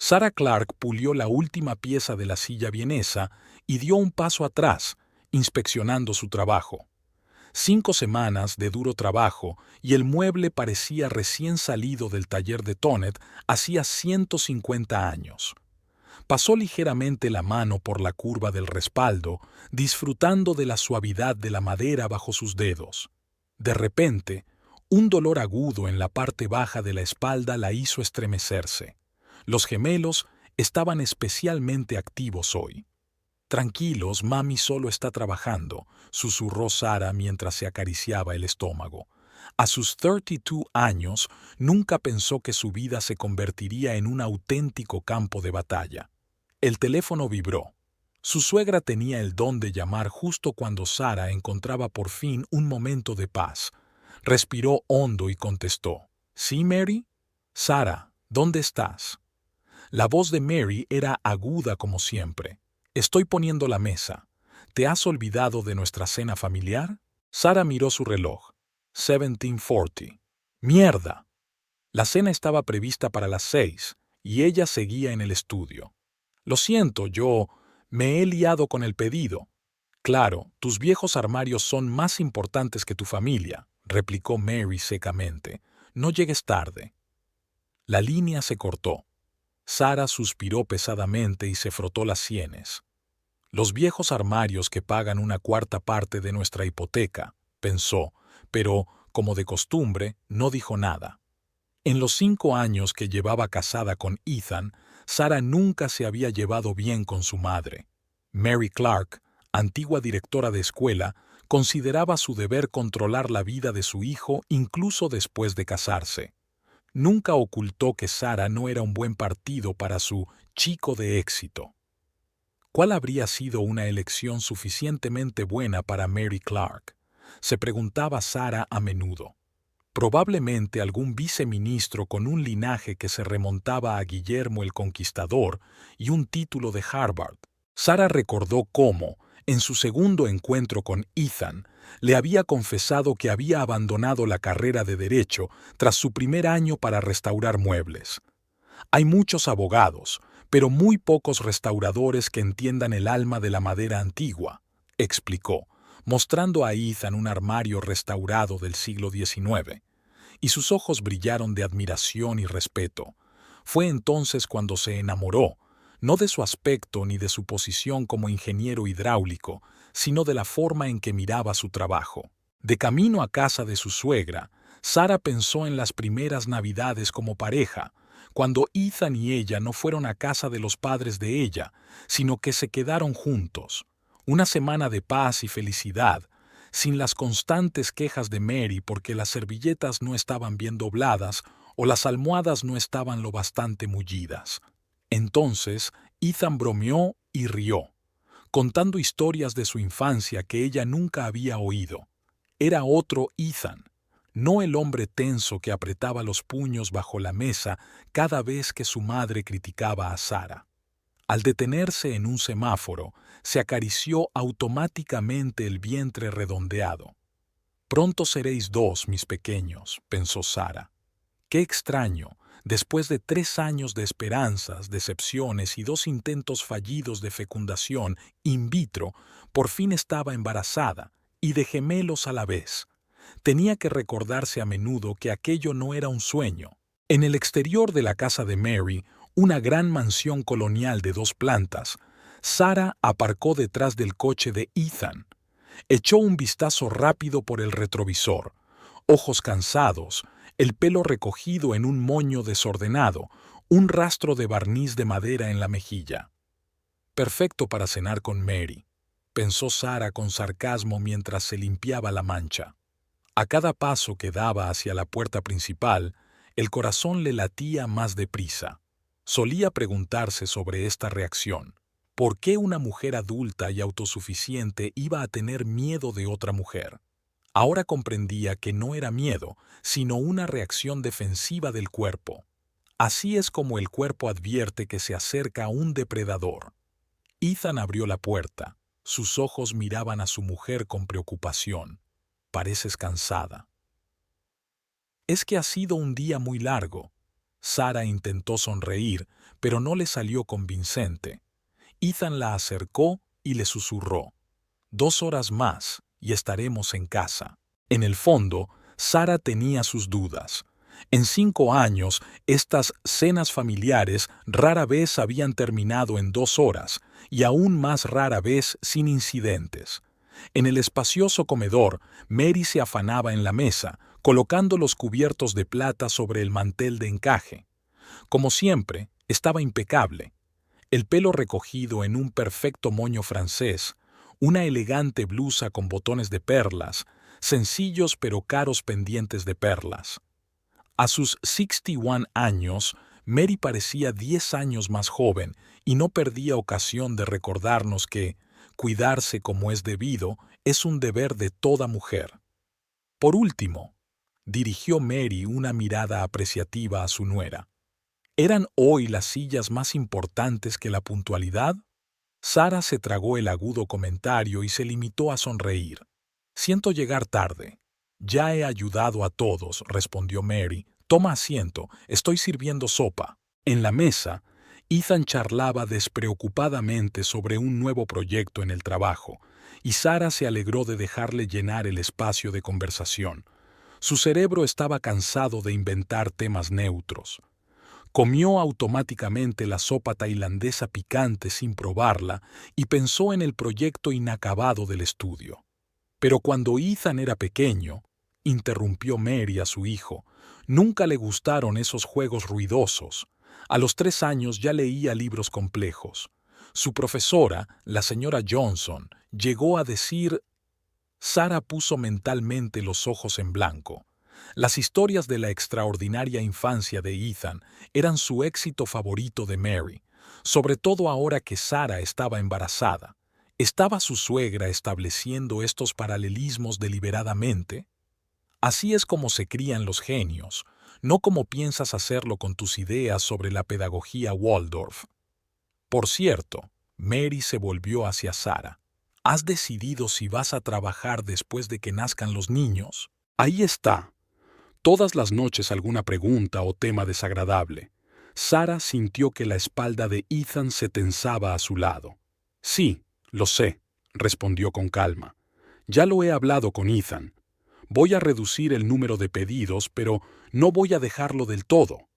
Sarah Clark pulió la última pieza de la silla vienesa y dio un paso atrás, inspeccionando su trabajo. 5 semanas de duro trabajo y el mueble parecía recién salido del taller de Tonet hacía 150 años. Pasó ligeramente la mano por la curva del respaldo, disfrutando de la suavidad de la madera bajo sus dedos. De repente, un dolor agudo en la parte baja de la espalda la hizo estremecerse. Los gemelos estaban especialmente activos hoy. Tranquilos, mami solo está trabajando, susurró Sarah mientras se acariciaba el estómago. A sus 32 años, nunca pensó que su vida se convertiría en un auténtico campo de batalla. El teléfono vibró. Su suegra tenía el don de llamar justo cuando Sarah encontraba por fin un momento de paz. Respiró hondo y contestó. ¿Sí, Mary? Sarah, ¿dónde estás? La voz de Mary era aguda como siempre. Estoy poniendo la mesa. ¿Te has olvidado de nuestra cena familiar? Sarah miró su reloj. 17:40. ¡Mierda! La cena estaba prevista para las 6 y ella seguía en el estudio. Lo siento, yo me he liado con el pedido. Claro, tus viejos armarios son más importantes que tu familia, replicó Mary secamente. No llegues tarde. La línea se cortó. Sarah suspiró pesadamente y se frotó las sienes. Los viejos armarios que pagan una cuarta parte de nuestra hipoteca, pensó, pero, como de costumbre, no dijo nada. En los 5 años que llevaba casada con Ethan, Sarah nunca se había llevado bien con su madre. Mary Clark, antigua directora de escuela, consideraba su deber controlar la vida de su hijo incluso después de casarse. Nunca ocultó que Sarah no era un buen partido para su chico de éxito. ¿Cuál habría sido una elección suficientemente buena para Mary Clark? Se preguntaba Sarah a menudo. Probablemente algún viceministro con un linaje que se remontaba a Guillermo el Conquistador y un título de Harvard. Sarah recordó cómo, en su segundo encuentro con Ethan, le había confesado que había abandonado la carrera de Derecho tras su primer año para restaurar muebles. Hay muchos abogados, pero muy pocos restauradores que entiendan el alma de la madera antigua, explicó, mostrando a Ethan un armario restaurado del siglo XIX. Y sus ojos brillaron de admiración y respeto. Fue entonces cuando se enamoró, no de su aspecto ni de su posición como ingeniero hidráulico, sino de la forma en que miraba su trabajo. De camino a casa de su suegra, Sarah pensó en las primeras Navidades como pareja, cuando Ethan y ella no fueron a casa de los padres de ella, sino que se quedaron juntos. Una semana de paz y felicidad, sin las constantes quejas de Mary porque las servilletas no estaban bien dobladas o las almohadas no estaban lo bastante mullidas. Entonces, Ethan bromeó y rió, contando historias de su infancia que ella nunca había oído. Era otro Ethan, no el hombre tenso que apretaba los puños bajo la mesa cada vez que su madre criticaba a Sarah. Al detenerse en un semáforo, se acarició automáticamente el vientre redondeado. Pronto seréis dos, mis pequeños, pensó Sarah. Qué extraño, después de 3 años de esperanzas, decepciones y 2 intentos fallidos de fecundación in vitro, por fin estaba embarazada, y de gemelos a la vez. Tenía que recordarse a menudo que aquello no era un sueño. En el exterior de la casa de Mary, una gran mansión colonial de 2 plantas, Sarah aparcó detrás del coche de Ethan. Echó un vistazo rápido por el retrovisor. Ojos cansados, el pelo recogido en un moño desordenado, un rastro de barniz de madera en la mejilla. Perfecto para cenar con Mary, pensó Sarah con sarcasmo mientras se limpiaba la mancha. A cada paso que daba hacia la puerta principal, el corazón le latía más deprisa. Solía preguntarse sobre esta reacción. ¿Por qué una mujer adulta y autosuficiente iba a tener miedo de otra mujer? Ahora comprendía que no era miedo, sino una reacción defensiva del cuerpo. Así es como el cuerpo advierte que se acerca a un depredador. Ethan abrió la puerta. Sus ojos miraban a su mujer con preocupación. Pareces cansada. Es que ha sido un día muy largo. Sara intentó sonreír, pero no le salió convincente. Ethan la acercó y le susurró: 2 horas más y estaremos en casa. En el fondo, Sara tenía sus dudas. En 5 años, estas cenas familiares rara vez habían terminado en 2 horas, y aún más rara vez sin incidentes. En el espacioso comedor, Mary se afanaba en la mesa, colocando los cubiertos de plata sobre el mantel de encaje. Como siempre, estaba impecable. El pelo recogido en un perfecto moño francés, una elegante blusa con botones de perlas, sencillos pero caros pendientes de perlas. A sus 61 años, Mary parecía 10 años más joven y no perdía ocasión de recordarnos que cuidarse como es debido es un deber de toda mujer. Por último, dirigió Mary una mirada apreciativa a su nuera. ¿Eran hoy las sillas más importantes que la puntualidad? Sara se tragó el agudo comentario y se limitó a sonreír. Siento llegar tarde. Ya he ayudado a todos, respondió Mary. Toma asiento, estoy sirviendo sopa. En la mesa, Ethan charlaba despreocupadamente sobre un nuevo proyecto en el trabajo, y Sara se alegró de dejarle llenar el espacio de conversación. Su cerebro estaba cansado de inventar temas neutros. Comió automáticamente la sopa tailandesa picante sin probarla y pensó en el proyecto inacabado del estudio. Pero cuando Ethan era pequeño, interrumpió Mary a su hijo, nunca le gustaron esos juegos ruidosos. A los 3 años ya leía libros complejos. Su profesora, la señora Johnson, llegó a decir... Sara puso mentalmente los ojos en blanco. Las historias de la extraordinaria infancia de Ethan eran su éxito favorito de Mary, sobre todo ahora que Sara estaba embarazada. ¿Estaba su suegra estableciendo estos paralelismos deliberadamente? Así es como se crían los genios, no como piensas hacerlo con tus ideas sobre la pedagogía Waldorf. Por cierto, Mary se volvió hacia Sara. ¿Has decidido si vas a trabajar después de que nazcan los niños? Ahí está. Todas las noches alguna pregunta o tema desagradable. Sara sintió que la espalda de Ethan se tensaba a su lado. Sí, lo sé, respondió con calma. Ya lo he hablado con Ethan. Voy a reducir el número de pedidos, pero no voy a dejarlo del todo.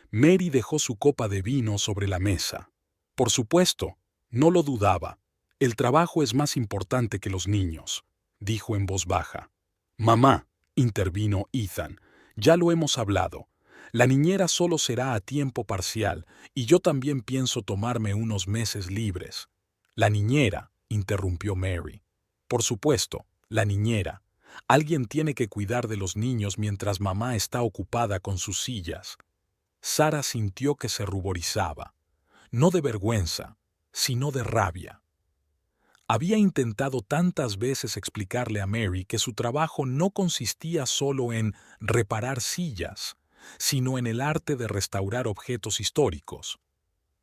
Mary dejó su copa de vino sobre la mesa. Por supuesto, no lo dudaba. El trabajo es más importante que los niños, dijo en voz baja. Mamá, intervino Ethan, ya lo hemos hablado. La niñera solo será a tiempo parcial y yo también pienso tomarme unos meses libres. La niñera, interrumpió Mary. Por supuesto, la niñera. Alguien tiene que cuidar de los niños mientras mamá está ocupada con sus sillas. Sara sintió que se ruborizaba, no de vergüenza, sino de rabia. Había intentado tantas veces explicarle a Mary que su trabajo no consistía solo en reparar sillas, sino en el arte de restaurar objetos históricos.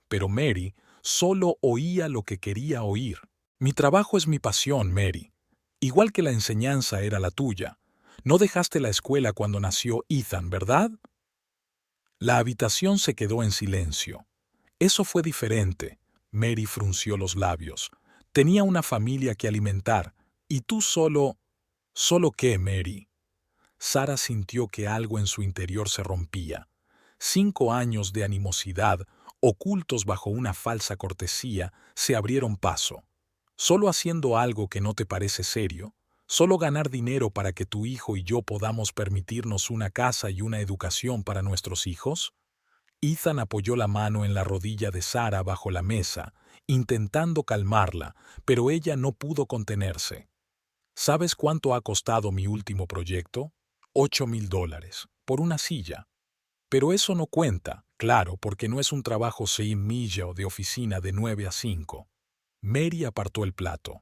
Pero Mary solo oía lo que quería oír. Mi trabajo es mi pasión, Mary. Igual que la enseñanza era la tuya. No dejaste la escuela cuando nació Ethan, ¿verdad? La habitación se quedó en silencio. Eso fue diferente. Mary frunció los labios. Tenía una familia que alimentar, y tú solo... ¿Solo qué, Mary? Sara sintió que algo en su interior se rompía. 5 años de animosidad, ocultos bajo una falsa cortesía, se abrieron paso. ¿Solo haciendo algo que no te parece serio? ¿Solo ganar dinero para que tu hijo y yo podamos permitirnos una casa y una educación para nuestros hijos? Ethan apoyó la mano en la rodilla de Sara bajo la mesa, intentando calmarla, pero ella no pudo contenerse. ¿Sabes cuánto ha costado mi último proyecto? $8,000, por una silla. Pero eso no cuenta, claro, porque no es un trabajo sin milla o de oficina de 9 a 5. Mary apartó el plato.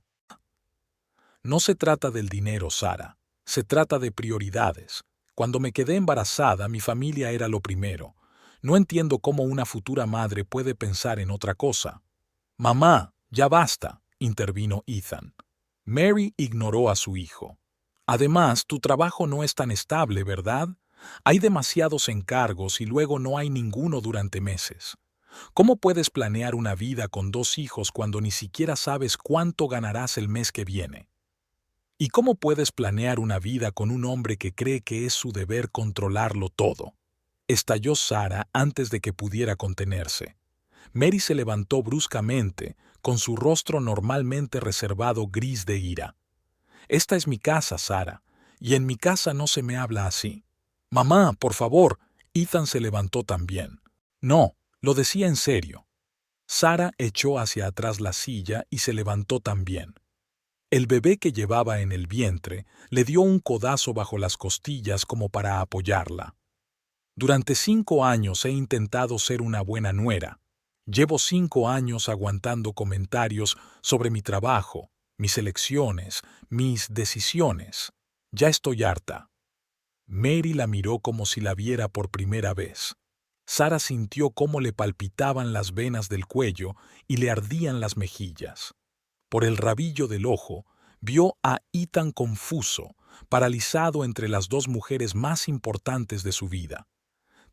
No se trata del dinero, Sara. Se trata de prioridades. Cuando me quedé embarazada, mi familia era lo primero. No entiendo cómo una futura madre puede pensar en otra cosa. Mamá, ya basta, intervino Ethan. Mary ignoró a su hijo. Además, tu trabajo no es tan estable, ¿verdad? Hay demasiados encargos y luego no hay ninguno durante meses. ¿Cómo puedes planear una vida con 2 hijos cuando ni siquiera sabes cuánto ganarás el mes que viene? ¿Y cómo puedes planear una vida con un hombre que cree que es su deber controlarlo todo? Estalló Sara antes de que pudiera contenerse. Mary se levantó bruscamente, con su rostro normalmente reservado gris de ira. Esta es mi casa, Sara, y en mi casa no se me habla así. Mamá, por favor. Ethan se levantó también. No, lo decía en serio. Sara echó hacia atrás la silla y se levantó también. El bebé que llevaba en el vientre le dio un codazo bajo las costillas como para apoyarla. Durante 5 años he intentado ser una buena nuera. Llevo 5 años aguantando comentarios sobre mi trabajo, mis elecciones, mis decisiones. Ya estoy harta. Mary la miró como si la viera por primera vez. Sara sintió cómo le palpitaban las venas del cuello y le ardían las mejillas. Por el rabillo del ojo, vio a Ethan confuso, paralizado entre las 2 mujeres más importantes de su vida.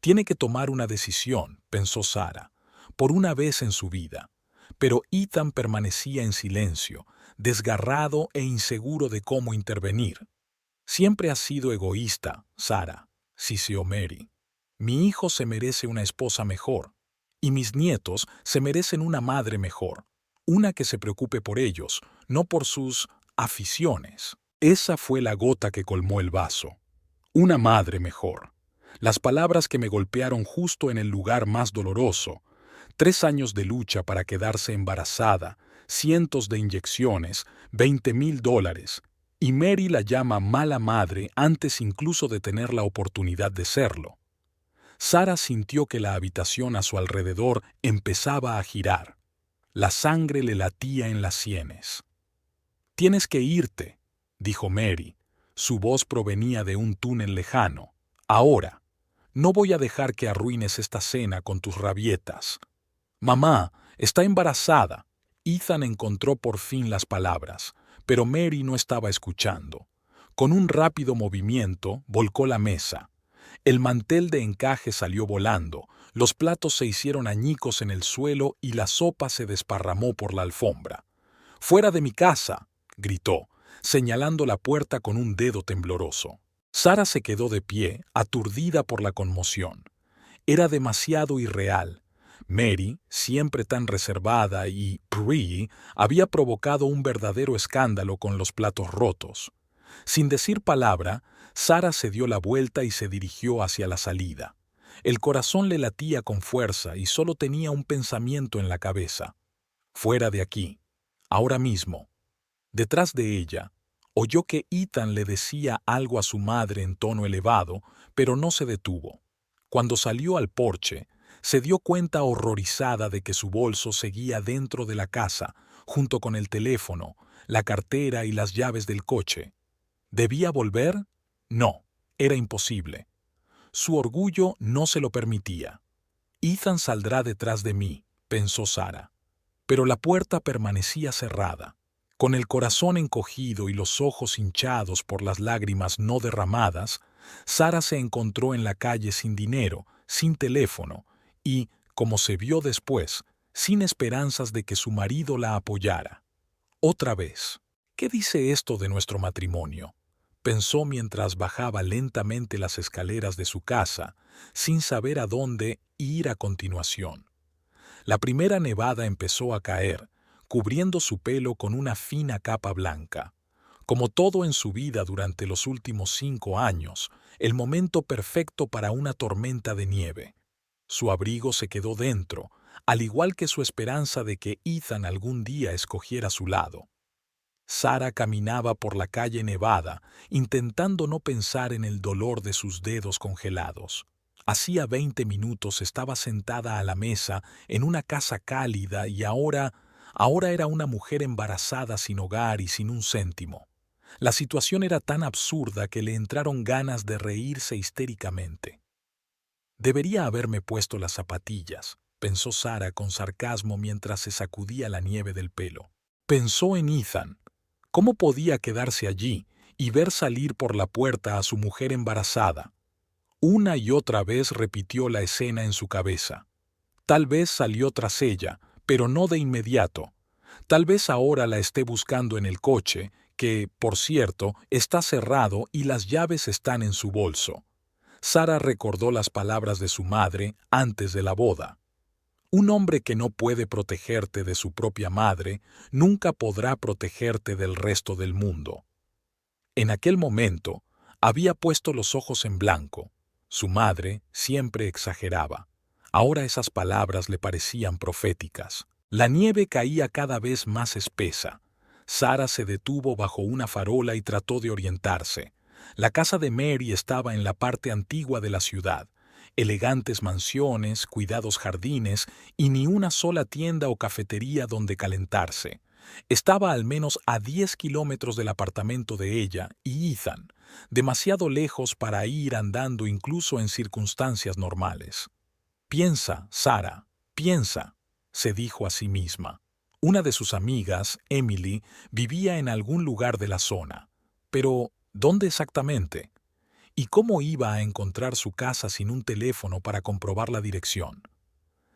Tiene que tomar una decisión, pensó Sara, por una vez en su vida. Pero Ethan permanecía en silencio, desgarrado e inseguro de cómo intervenir. Siempre has sido egoísta, Sara, siseó Mary. Mi hijo se merece una esposa mejor, y mis nietos se merecen una madre mejor, una que se preocupe por ellos, no por sus aficiones. Esa fue la gota que colmó el vaso. Una madre mejor. Las palabras que me golpearon justo en el lugar más doloroso. 3 años de lucha para quedarse embarazada, cientos de inyecciones, $20,000, y Mary la llama mala madre antes incluso de tener la oportunidad de serlo. Sara sintió que la habitación a su alrededor empezaba a girar. La sangre le latía en las sienes. «Tienes que irte», dijo Mary. Su voz provenía de un túnel lejano. «Ahora. No voy a dejar que arruines esta cena con tus rabietas». «Mamá, está embarazada». Ethan encontró por fin las palabras, pero Mary no estaba escuchando. Con un rápido movimiento, volcó la mesa. El mantel de encaje salió volando, los platos se hicieron añicos en el suelo y la sopa se desparramó por la alfombra. «¡Fuera de mi casa!», gritó, señalando la puerta con un dedo tembloroso. Sara se quedó de pie, aturdida por la conmoción. Era demasiado irreal. Mary, siempre tan reservada y pretty, había provocado un verdadero escándalo con los platos rotos. Sin decir palabra, Sara se dio la vuelta y se dirigió hacia la salida. El corazón le latía con fuerza y solo tenía un pensamiento en la cabeza. «Fuera de aquí. Ahora mismo». Detrás de ella, oyó que Ethan le decía algo a su madre en tono elevado, pero no se detuvo. Cuando salió al porche, se dio cuenta horrorizada de que su bolso seguía dentro de la casa, junto con el teléfono, la cartera y las llaves del coche. ¿Debía volver? No, era imposible. Su orgullo no se lo permitía. Ethan saldrá detrás de mí, pensó Sara. Pero la puerta permanecía cerrada. Con el corazón encogido y los ojos hinchados por las lágrimas no derramadas, Sara se encontró en la calle sin dinero, sin teléfono y, como se vio después, sin esperanzas de que su marido la apoyara. Otra vez. ¿Qué dice esto de nuestro matrimonio?, pensó mientras bajaba lentamente las escaleras de su casa, sin saber a dónde ir a continuación. La primera nevada empezó a caer, cubriendo su pelo con una fina capa blanca. Como todo en su vida durante los últimos 5 años, el momento perfecto para una tormenta de nieve. Su abrigo se quedó dentro, al igual que su esperanza de que Ethan algún día escogiera su lado. Sara caminaba por la calle nevada, intentando no pensar en el dolor de sus dedos congelados. Hacía 20 minutos estaba sentada a la mesa en una casa cálida y ahora era una mujer embarazada sin hogar y sin un céntimo. La situación era tan absurda que le entraron ganas de reírse histéricamente. «Debería haberme puesto las zapatillas», pensó Sara con sarcasmo mientras se sacudía la nieve del pelo. Pensó en Ethan. ¿Cómo podía quedarse allí y ver salir por la puerta a su mujer embarazada? Una y otra vez repitió la escena en su cabeza. Tal vez salió tras ella, pero no de inmediato. Tal vez ahora la esté buscando en el coche, que, por cierto, está cerrado y las llaves están en su bolso. Sara recordó las palabras de su madre antes de la boda. Un hombre que no puede protegerte de su propia madre nunca podrá protegerte del resto del mundo. En aquel momento, había puesto los ojos en blanco. Su madre siempre exageraba. Ahora esas palabras le parecían proféticas. La nieve caía cada vez más espesa. Sara se detuvo bajo una farola y trató de orientarse. La casa de Mary estaba en la parte antigua de la ciudad. Elegantes mansiones, cuidados jardines y ni una sola tienda o cafetería donde calentarse. Estaba al menos a 10 kilómetros del apartamento de ella y Ethan, demasiado lejos para ir andando incluso en circunstancias normales. Piensa, Sara, piensa, se dijo a sí misma. Una de sus amigas, Emily, vivía en algún lugar de la zona. Pero, ¿dónde exactamente? ¿Y cómo iba a encontrar su casa sin un teléfono para comprobar la dirección?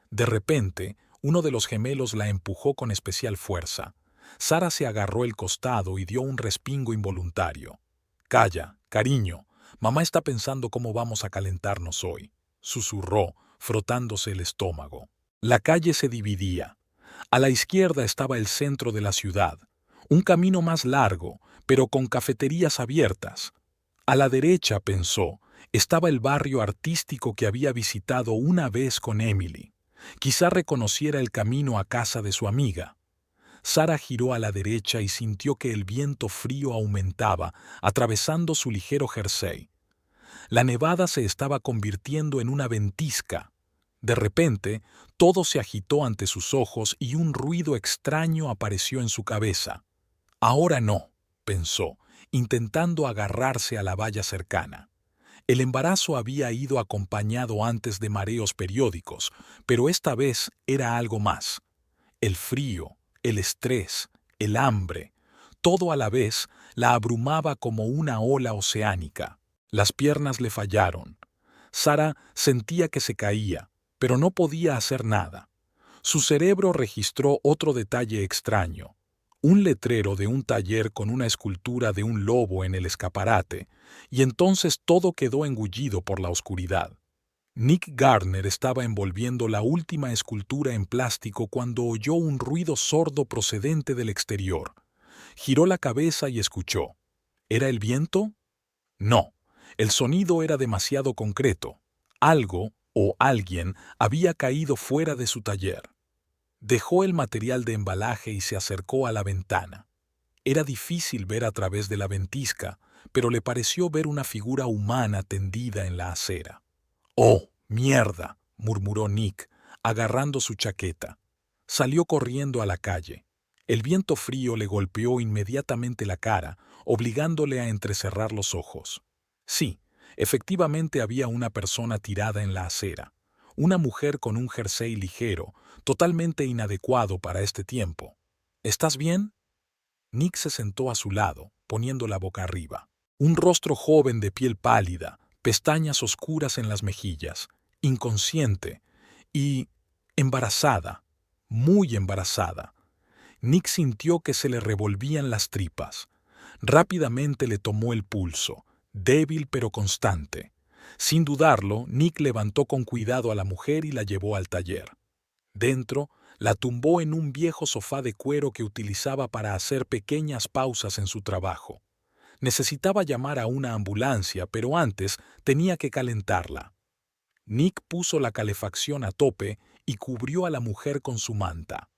De repente, uno de los gemelos la empujó con especial fuerza. Sara se agarró el costado y dio un respingo involuntario. «Calla, cariño, mamá está pensando cómo vamos a calentarnos hoy», susurró, frotándose el estómago. La calle se dividía. A la izquierda estaba el centro de la ciudad, un camino más largo, pero con cafeterías abiertas. A la derecha, pensó, estaba el barrio artístico que había visitado una vez con Emily. Quizá reconociera el camino a casa de su amiga. Sara giró a la derecha y sintió que el viento frío aumentaba, atravesando su ligero jersey. La nevada se estaba convirtiendo en una ventisca. De repente, todo se agitó ante sus ojos y un ruido extraño apareció en su cabeza. Ahora no, pensó, intentando agarrarse a la valla cercana. El embarazo había ido acompañado antes de mareos periódicos, pero esta vez era algo más. El frío, el estrés, el hambre, todo a la vez la abrumaba como una ola oceánica. Las piernas le fallaron. Sara sentía que se caía, pero no podía hacer nada. Su cerebro registró otro detalle extraño. Un letrero de un taller con una escultura de un lobo en el escaparate, y entonces todo quedó engullido por la oscuridad. Nick Gardner estaba envolviendo la última escultura en plástico cuando oyó un ruido sordo procedente del exterior. Giró la cabeza y escuchó. ¿Era el viento? No, el sonido era demasiado concreto. Algo o alguien había caído fuera de su taller. Dejó el material de embalaje y se acercó a la ventana. Era difícil ver a través de la ventisca, pero le pareció ver una figura humana tendida en la acera. «¡Oh, mierda!», murmuró Nick, agarrando su chaqueta. Salió corriendo a la calle. El viento frío le golpeó inmediatamente la cara, obligándole a entrecerrar los ojos. Sí, efectivamente había una persona tirada en la acera. Una mujer con un jersey ligero, totalmente inadecuado para este tiempo. «¿Estás bien?». Nick se sentó a su lado, poniendo la boca arriba. Un rostro joven de piel pálida, pestañas oscuras en las mejillas, inconsciente y embarazada, muy embarazada. Nick sintió que se le revolvían las tripas. Rápidamente le tomó el pulso, débil pero constante. Sin dudarlo, Nick levantó con cuidado a la mujer y la llevó al taller. Dentro, la tumbó en un viejo sofá de cuero que utilizaba para hacer pequeñas pausas en su trabajo. Necesitaba llamar a una ambulancia, pero antes tenía que calentarla. Nick puso la calefacción a tope y cubrió a la mujer con su manta.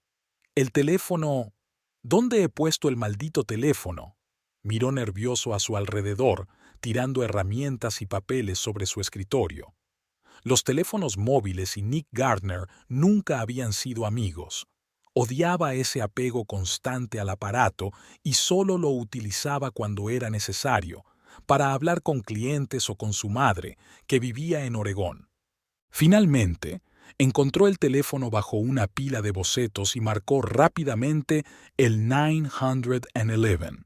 El teléfono... ¿Dónde he puesto el maldito teléfono? Miró nervioso a su alrededor, tirando herramientas y papeles sobre su escritorio. Los teléfonos móviles y Nick Gardner nunca habían sido amigos. Odiaba ese apego constante al aparato y solo lo utilizaba cuando era necesario, para hablar con clientes o con su madre, que vivía en Oregón. Finalmente, encontró el teléfono bajo una pila de bocetos y marcó rápidamente el 911.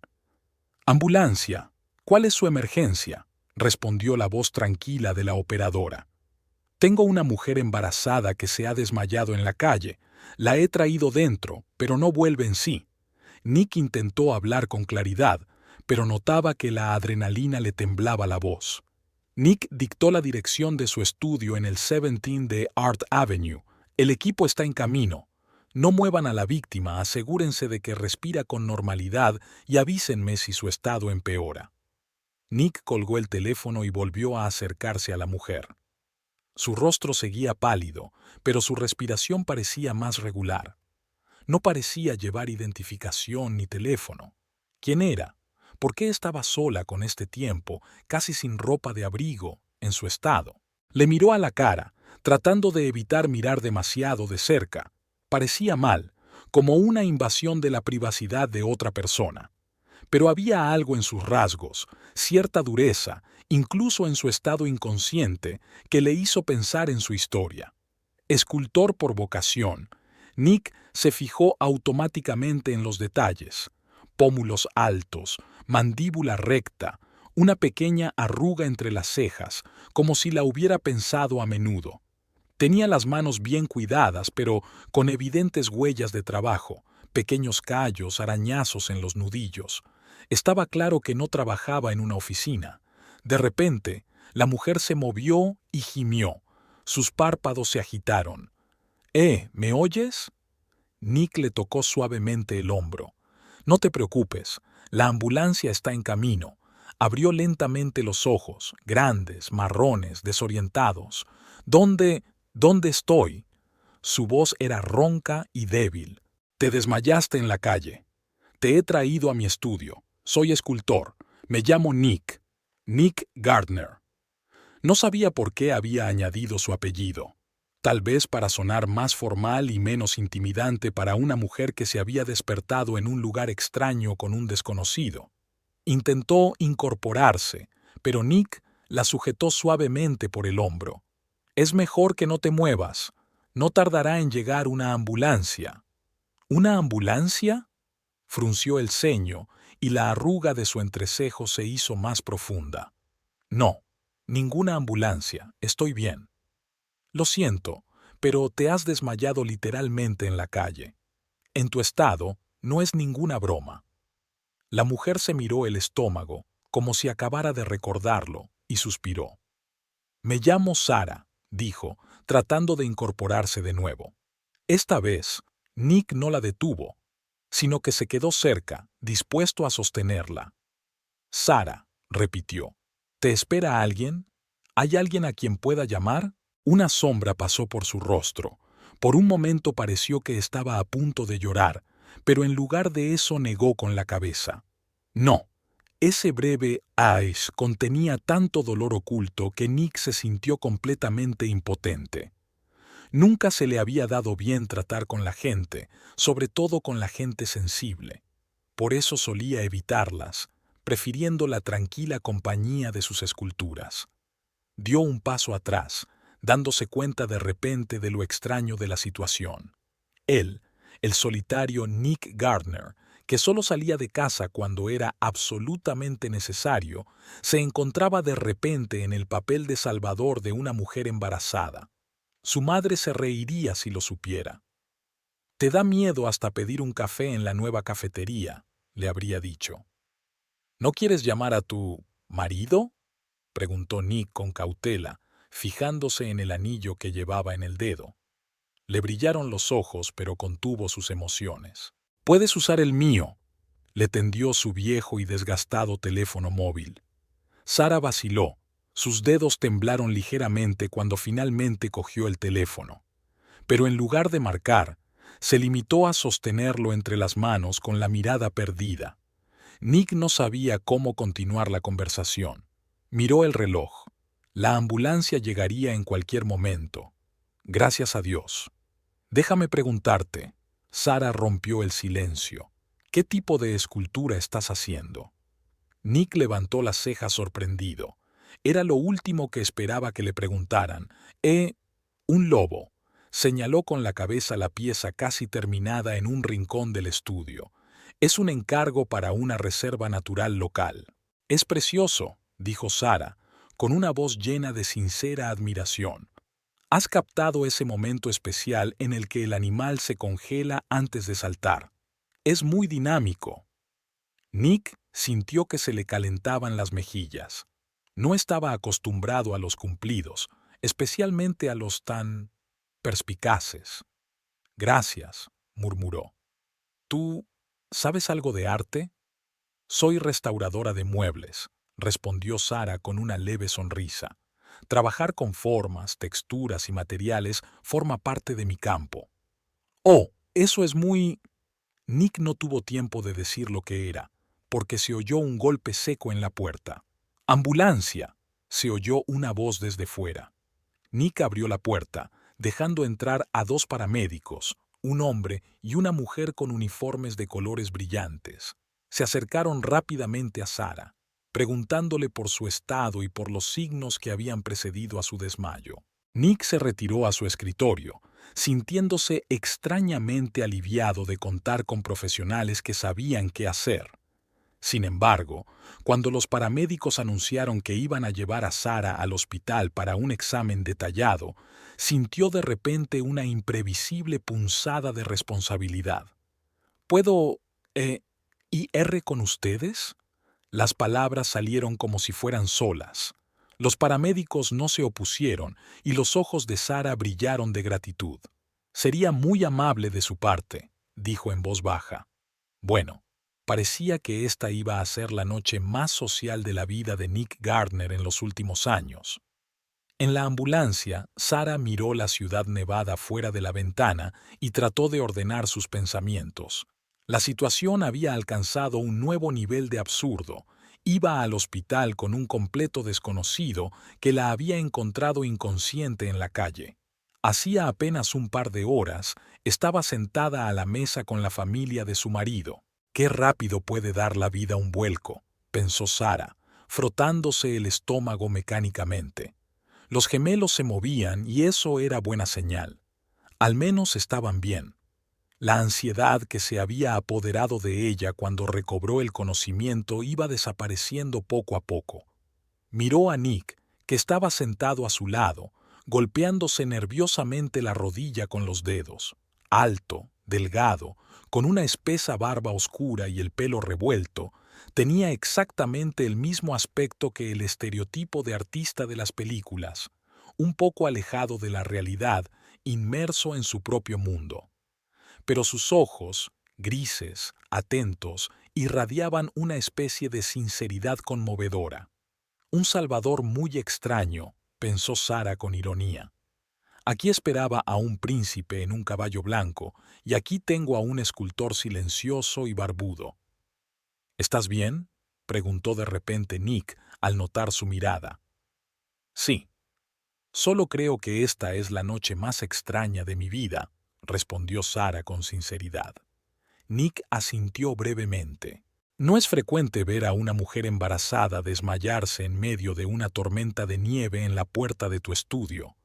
«Ambulancia, ¿cuál es su emergencia?», respondió la voz tranquila de la operadora. Tengo una mujer embarazada que se ha desmayado en la calle. La he traído dentro, pero no vuelve en sí. Nick intentó hablar con claridad, pero notaba que la adrenalina le temblaba la voz. Nick dictó la dirección de su estudio en el 17 de Art Avenue. El equipo está en camino. No muevan a la víctima, asegúrense de que respira con normalidad y avísenme si su estado empeora. Nick colgó el teléfono y volvió a acercarse a la mujer. Su rostro seguía pálido, pero su respiración parecía más regular. No parecía llevar identificación ni teléfono. ¿Quién era? ¿Por qué estaba sola con este tiempo, casi sin ropa de abrigo, en su estado? Le miró a la cara, tratando de evitar mirar demasiado de cerca. Parecía mal, como una invasión de la privacidad de otra persona. Pero había algo en sus rasgos, cierta dureza, incluso en su estado inconsciente, que le hizo pensar en su historia. Escultor por vocación, Nick se fijó automáticamente en los detalles: pómulos altos, mandíbula recta, una pequeña arruga entre las cejas, como si la hubiera pensado a menudo. Tenía las manos bien cuidadas, pero con evidentes huellas de trabajo, pequeños callos, arañazos en los nudillos. Estaba claro que no trabajaba en una oficina. De repente, la mujer se movió y gimió. Sus párpados se agitaron. ¿Me oyes? Nick le tocó suavemente el hombro. No te preocupes, la ambulancia está en camino. Abrió lentamente los ojos, grandes, marrones, desorientados. ¿Dónde estoy? Su voz era ronca y débil. Te desmayaste en la calle. Te he traído a mi estudio. Soy escultor. Me llamo Nick. Nick Gardner. No sabía por qué había añadido su apellido. Tal vez para sonar más formal y menos intimidante para una mujer que se había despertado en un lugar extraño con un desconocido. Intentó incorporarse, pero Nick la sujetó suavemente por el hombro. Es mejor que no te muevas. No tardará en llegar una ambulancia. ¿Una ambulancia? Frunció el ceño y la arruga de su entrecejo se hizo más profunda. No, ninguna ambulancia. Estoy bien. Lo siento, pero te has desmayado literalmente en la calle. En tu estado, no es ninguna broma. La mujer se miró el estómago, como si acabara de recordarlo, y suspiró. Me llamo Sara, dijo, tratando de incorporarse de nuevo. Esta vez, Nick no la detuvo, sino que se quedó cerca, dispuesto a sostenerla. Sara, repitió. ¿Te espera alguien? ¿Hay alguien a quien pueda llamar? Una sombra pasó por su rostro. Por un momento pareció que estaba a punto de llorar, pero en lugar de eso negó con la cabeza. No. Ese breve «aish» contenía tanto dolor oculto que Nick se sintió completamente impotente. Nunca se le había dado bien tratar con la gente, sobre todo con la gente sensible. Por eso solía evitarlas, prefiriendo la tranquila compañía de sus esculturas. Dio un paso atrás, dándose cuenta de repente de lo extraño de la situación. Él, el solitario Nick Gardner, que solo salía de casa cuando era absolutamente necesario, se encontraba de repente en el papel de salvador de una mujer embarazada. Su madre se reiría si lo supiera. «Te da miedo hasta pedir un café en la nueva cafetería», le habría dicho. «¿No quieres llamar a tu marido?», preguntó Nick con cautela, fijándose en el anillo que llevaba en el dedo. Le brillaron los ojos, pero contuvo sus emociones. «Puedes usar el mío», le tendió su viejo y desgastado teléfono móvil. Sara vaciló. Sus dedos temblaron ligeramente cuando finalmente cogió el teléfono. Pero en lugar de marcar, se limitó a sostenerlo entre las manos con la mirada perdida. Nick no sabía cómo continuar la conversación. Miró el reloj. La ambulancia llegaría en cualquier momento. Gracias a Dios. Déjame preguntarte. Sara rompió el silencio. ¿Qué tipo de escultura estás haciendo? Nick levantó las cejas sorprendido. Era lo último que esperaba que le preguntaran. Un lobo. Señaló con la cabeza la pieza casi terminada en un rincón del estudio. Es un encargo para una reserva natural local. Es precioso, dijo Sara, con una voz llena de sincera admiración. Has captado ese momento especial en el que el animal se congela antes de saltar. Es muy dinámico. Nick sintió que se le calentaban las mejillas. No estaba acostumbrado a los cumplidos, especialmente a los tan perspicaces. Gracias, murmuró. ¿Tú sabes algo de arte? Soy restauradora de muebles, respondió Sara con una leve sonrisa. Trabajar con formas, texturas y materiales forma parte de mi campo. Oh, eso es muy... Nick no tuvo tiempo de decir lo que era, porque se oyó un golpe seco en la puerta. ¡Ambulancia! Se oyó una voz desde fuera. Nick abrió la puerta, dejando entrar a dos paramédicos, un hombre y una mujer con uniformes de colores brillantes. Se acercaron rápidamente a Sara, preguntándole por su estado y por los signos que habían precedido a su desmayo. Nick se retiró a su escritorio, sintiéndose extrañamente aliviado de contar con profesionales que sabían qué hacer. Sin embargo, cuando los paramédicos anunciaron que iban a llevar a Sara al hospital para un examen detallado, sintió de repente una imprevisible punzada de responsabilidad. ¿Puedo, ir con ustedes? Las palabras salieron como si fueran solas. Los paramédicos no se opusieron y los ojos de Sara brillaron de gratitud. Sería muy amable de su parte, dijo en voz baja. Bueno, parecía que esta iba a ser la noche más social de la vida de Nick Gardner en los últimos años. En la ambulancia, Sara miró la ciudad nevada fuera de la ventana y trató de ordenar sus pensamientos. La situación había alcanzado un nuevo nivel de absurdo. Iba al hospital con un completo desconocido que la había encontrado inconsciente en la calle. Hacía apenas un par de horas, estaba sentada a la mesa con la familia de su marido. «Qué rápido puede dar la vida un vuelco», pensó Sara, frotándose el estómago mecánicamente. Los gemelos se movían y eso era buena señal. Al menos estaban bien. La ansiedad que se había apoderado de ella cuando recobró el conocimiento iba desapareciendo poco a poco. Miró a Nick, que estaba sentado a su lado, golpeándose nerviosamente la rodilla con los dedos. Alto, delgado, con una espesa barba oscura y el pelo revuelto, tenía exactamente el mismo aspecto que el estereotipo de artista de las películas, un poco alejado de la realidad, inmerso en su propio mundo. Pero sus ojos, grises, atentos, irradiaban una especie de sinceridad conmovedora. Un salvador muy extraño, pensó Sara con ironía. Aquí esperaba a un príncipe en un caballo blanco, y aquí tengo a un escultor silencioso y barbudo. ¿Estás bien?, preguntó de repente Nick al notar su mirada. Sí. Solo creo que esta es la noche más extraña de mi vida, respondió Sara con sinceridad. Nick asintió brevemente. No es frecuente ver a una mujer embarazada desmayarse en medio de una tormenta de nieve en la puerta de tu estudio.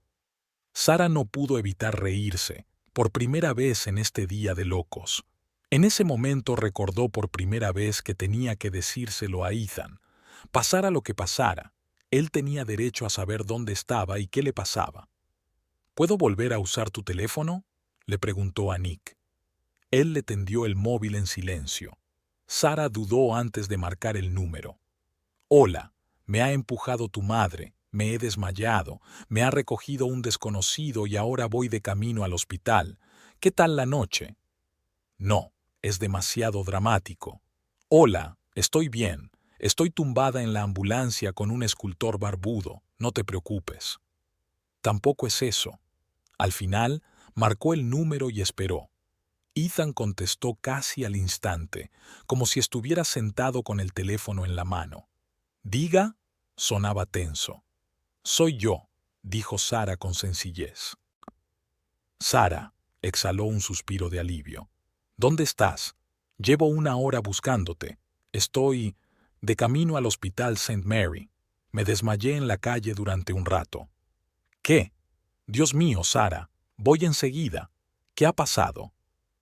Sara no pudo evitar reírse, por primera vez en este día de locos. En ese momento recordó por primera vez que tenía que decírselo a Ethan. Pasara lo que pasara, él tenía derecho a saber dónde estaba y qué le pasaba. ¿Puedo volver a usar tu teléfono?, le preguntó a Nick. Él le tendió el móvil en silencio. Sara dudó antes de marcar el número. Hola, me ha empujado tu madre, me he desmayado, me ha recogido un desconocido y ahora voy de camino al hospital. ¿Qué tal la noche? No, es demasiado dramático. Hola, estoy bien. Estoy tumbada en la ambulancia con un escultor barbudo, no te preocupes. Tampoco es eso. Al final, marcó el número y esperó. Ethan contestó casi al instante, como si estuviera sentado con el teléfono en la mano. «Diga», sonaba tenso. «Soy yo», dijo Sara con sencillez. «Sara», exhaló un suspiro de alivio. «¿Dónde estás? Llevo 1 hora buscándote. Estoy de camino al hospital St. Mary. Me desmayé en la calle durante un rato». «¿Qué? Dios mío, Sara, voy enseguida. ¿Qué ha pasado?»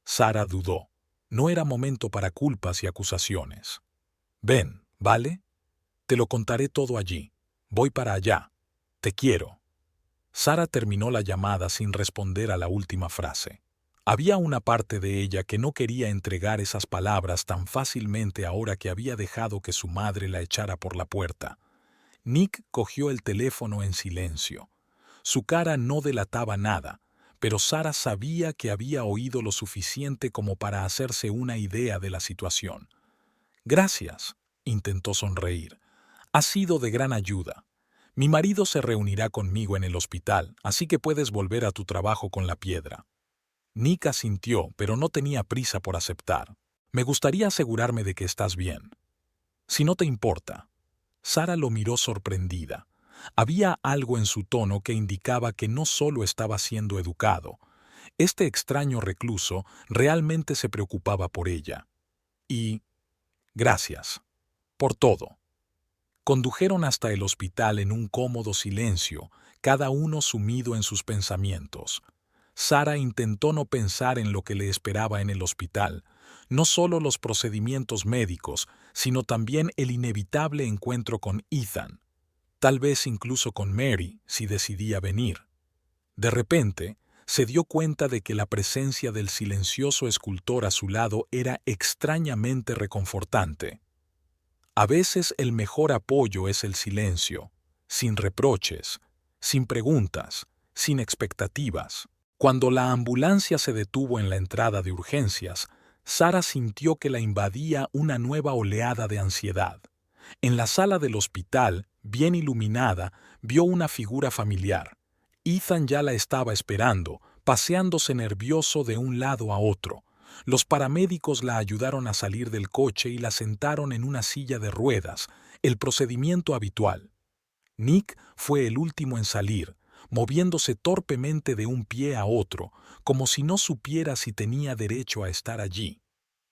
Sara dudó. No era momento para culpas y acusaciones. «Ven, ¿vale? Te lo contaré todo allí», Voy para allá. Te quiero. Sara terminó la llamada sin responder a la última frase. Había una parte de ella que no quería entregar esas palabras tan fácilmente ahora que había dejado que su madre la echara por la puerta. Nick cogió el teléfono en silencio. Su cara no delataba nada, pero Sara sabía que había oído lo suficiente como para hacerse una idea de la situación. Gracias, intentó sonreír. Ha sido de gran ayuda. Mi marido se reunirá conmigo en el hospital, así que puedes volver a tu trabajo con la piedra. Nick asintió, pero no tenía prisa por aceptar. Me gustaría asegurarme de que estás bien. Si no te importa. Sara lo miró sorprendida. Había algo en su tono que indicaba que no solo estaba siendo educado. Este extraño recluso realmente se preocupaba por ella. Y... gracias. Por todo. Condujeron hasta el hospital en un cómodo silencio, cada uno sumido en sus pensamientos. Sara intentó no pensar en lo que le esperaba en el hospital, no solo los procedimientos médicos, sino también el inevitable encuentro con Ethan, tal vez incluso con Mary, si decidía venir. De repente, se dio cuenta de que la presencia del silencioso escultor a su lado era extrañamente reconfortante. A veces el mejor apoyo es el silencio, sin reproches, sin preguntas, sin expectativas. Cuando la ambulancia se detuvo en la entrada de urgencias, Sara sintió que la invadía una nueva oleada de ansiedad. En la sala del hospital, bien iluminada, vio una figura familiar. Ethan ya la estaba esperando, paseándose nervioso de un lado a otro. Los paramédicos la ayudaron a salir del coche y la sentaron en una silla de ruedas, el procedimiento habitual. Nick fue el último en salir, moviéndose torpemente de un pie a otro, como si no supiera si tenía derecho a estar allí.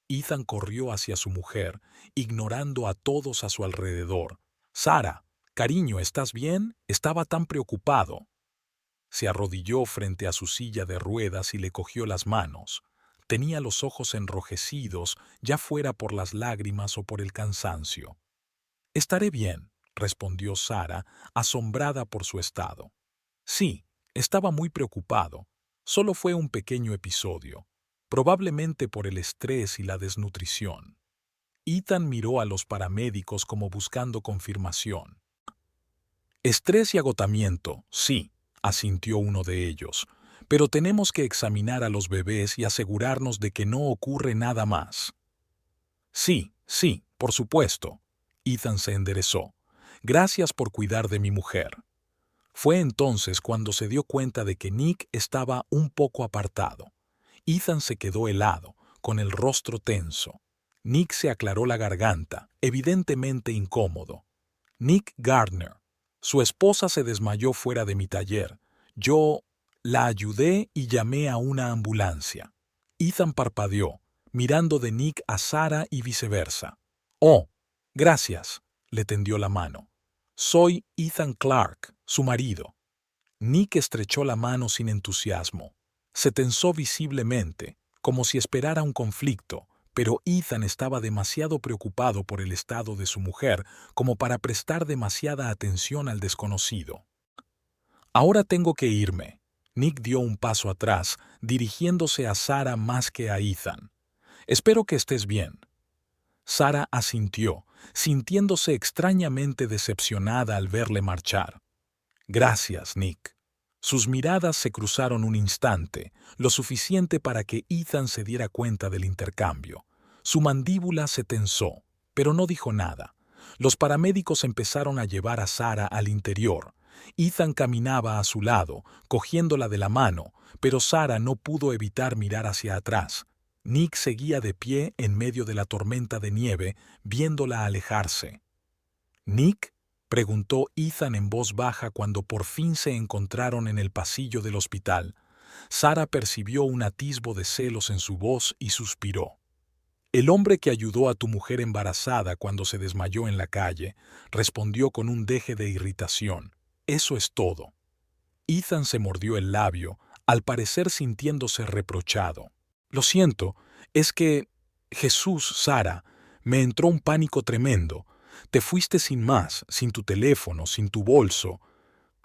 Ethan corrió hacia su mujer, ignorando a todos a su alrededor. «Sara, cariño, ¿estás bien?» Estaba tan preocupado. Se arrodilló frente a su silla de ruedas y le cogió las manos. Tenía los ojos enrojecidos, ya fuera por las lágrimas o por el cansancio. «Estaré bien», respondió Sara, asombrada por su estado. Sí, estaba muy preocupado. Solo fue un pequeño episodio, probablemente por el estrés y la desnutrición. Ethan miró a los paramédicos como buscando confirmación. «Estrés y agotamiento, sí», asintió uno de ellos, «pero tenemos que examinar a los bebés y asegurarnos de que no ocurre nada más». «Sí, sí, por supuesto». Ethan se enderezó. «Gracias por cuidar de mi mujer». Fue entonces cuando se dio cuenta de que Nick estaba un poco apartado. Ethan se quedó helado, con el rostro tenso. Nick se aclaró la garganta, evidentemente incómodo. «Nick Gardner. Su esposa se desmayó fuera de mi taller. Yo la ayudé y llamé a una ambulancia». Ethan parpadeó, mirando de Nick a Sara y viceversa. «Oh, gracias», le tendió la mano. «Soy Ethan Clark, su marido». Nick estrechó la mano sin entusiasmo. Se tensó visiblemente, como si esperara un conflicto, pero Ethan estaba demasiado preocupado por el estado de su mujer como para prestar demasiada atención al desconocido. «Ahora tengo que irme». Nick dio un paso atrás, dirigiéndose a Sara más que a Ethan. «Espero que estés bien». Sara asintió, sintiéndose extrañamente decepcionada al verle marchar. «Gracias, Nick». Sus miradas se cruzaron un instante, lo suficiente para que Ethan se diera cuenta del intercambio. Su mandíbula se tensó, pero no dijo nada. Los paramédicos empezaron a llevar a Sara al interior. Ethan caminaba a su lado, cogiéndola de la mano, pero Sara no pudo evitar mirar hacia atrás. Nick seguía de pie en medio de la tormenta de nieve, viéndola alejarse. «¿Nick?», preguntó Ethan en voz baja cuando por fin se encontraron en el pasillo del hospital. Sara percibió un atisbo de celos en su voz y suspiró. «El hombre que ayudó a tu mujer embarazada cuando se desmayó en la calle», respondió con un deje de irritación. «Eso es todo». Ethan se mordió el labio, al parecer sintiéndose reprochado. «Lo siento, es que... Jesús, Sara, me entró un pánico tremendo. Te fuiste sin más, sin tu teléfono, sin tu bolso.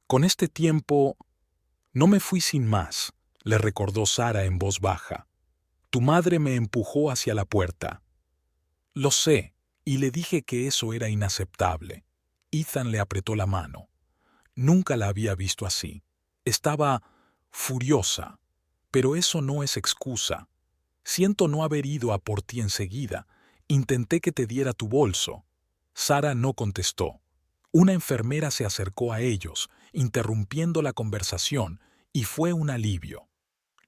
Con este tiempo... No me fui sin más, le recordó Sara en voz baja. Tu madre me empujó hacia la puerta. Lo sé, y le dije que eso era inaceptable. Ethan le apretó la mano. Nunca la había visto así. Estaba furiosa. Pero eso no es excusa. Siento no haber ido a por ti enseguida. Intenté que te diera tu bolso. Sara no contestó. Una enfermera se acercó a ellos, interrumpiendo la conversación, y fue un alivio.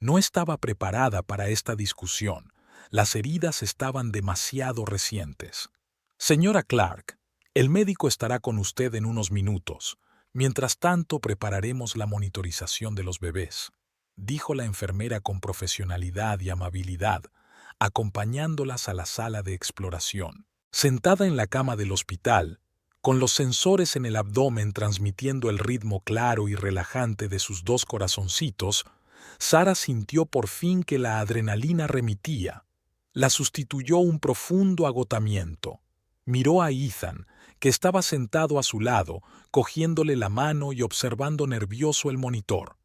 No estaba preparada para esta discusión. Las heridas estaban demasiado recientes. Señora Clark, el médico estará con usted en unos minutos. Mientras tanto, prepararemos la monitorización de los bebés, dijo la enfermera con profesionalidad y amabilidad, acompañándolas a la sala de exploración. Sentada en la cama del hospital, con los sensores en el abdomen transmitiendo el ritmo claro y relajante de sus dos corazoncitos, Sara sintió por fin que la adrenalina remitía. La sustituyó un profundo agotamiento. Miró a Ethan, que estaba sentado a su lado, cogiéndole la mano y observando nervioso el monitor.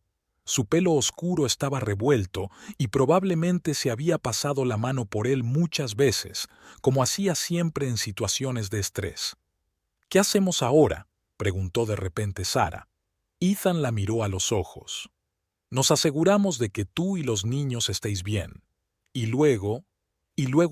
Su pelo oscuro estaba revuelto y probablemente se había pasado la mano por él muchas veces, como hacía siempre en situaciones de estrés. ¿Qué hacemos ahora?, preguntó de repente Sara. Ethan la miró a los ojos. Nos aseguramos de que tú y los niños estéis bien. Y luego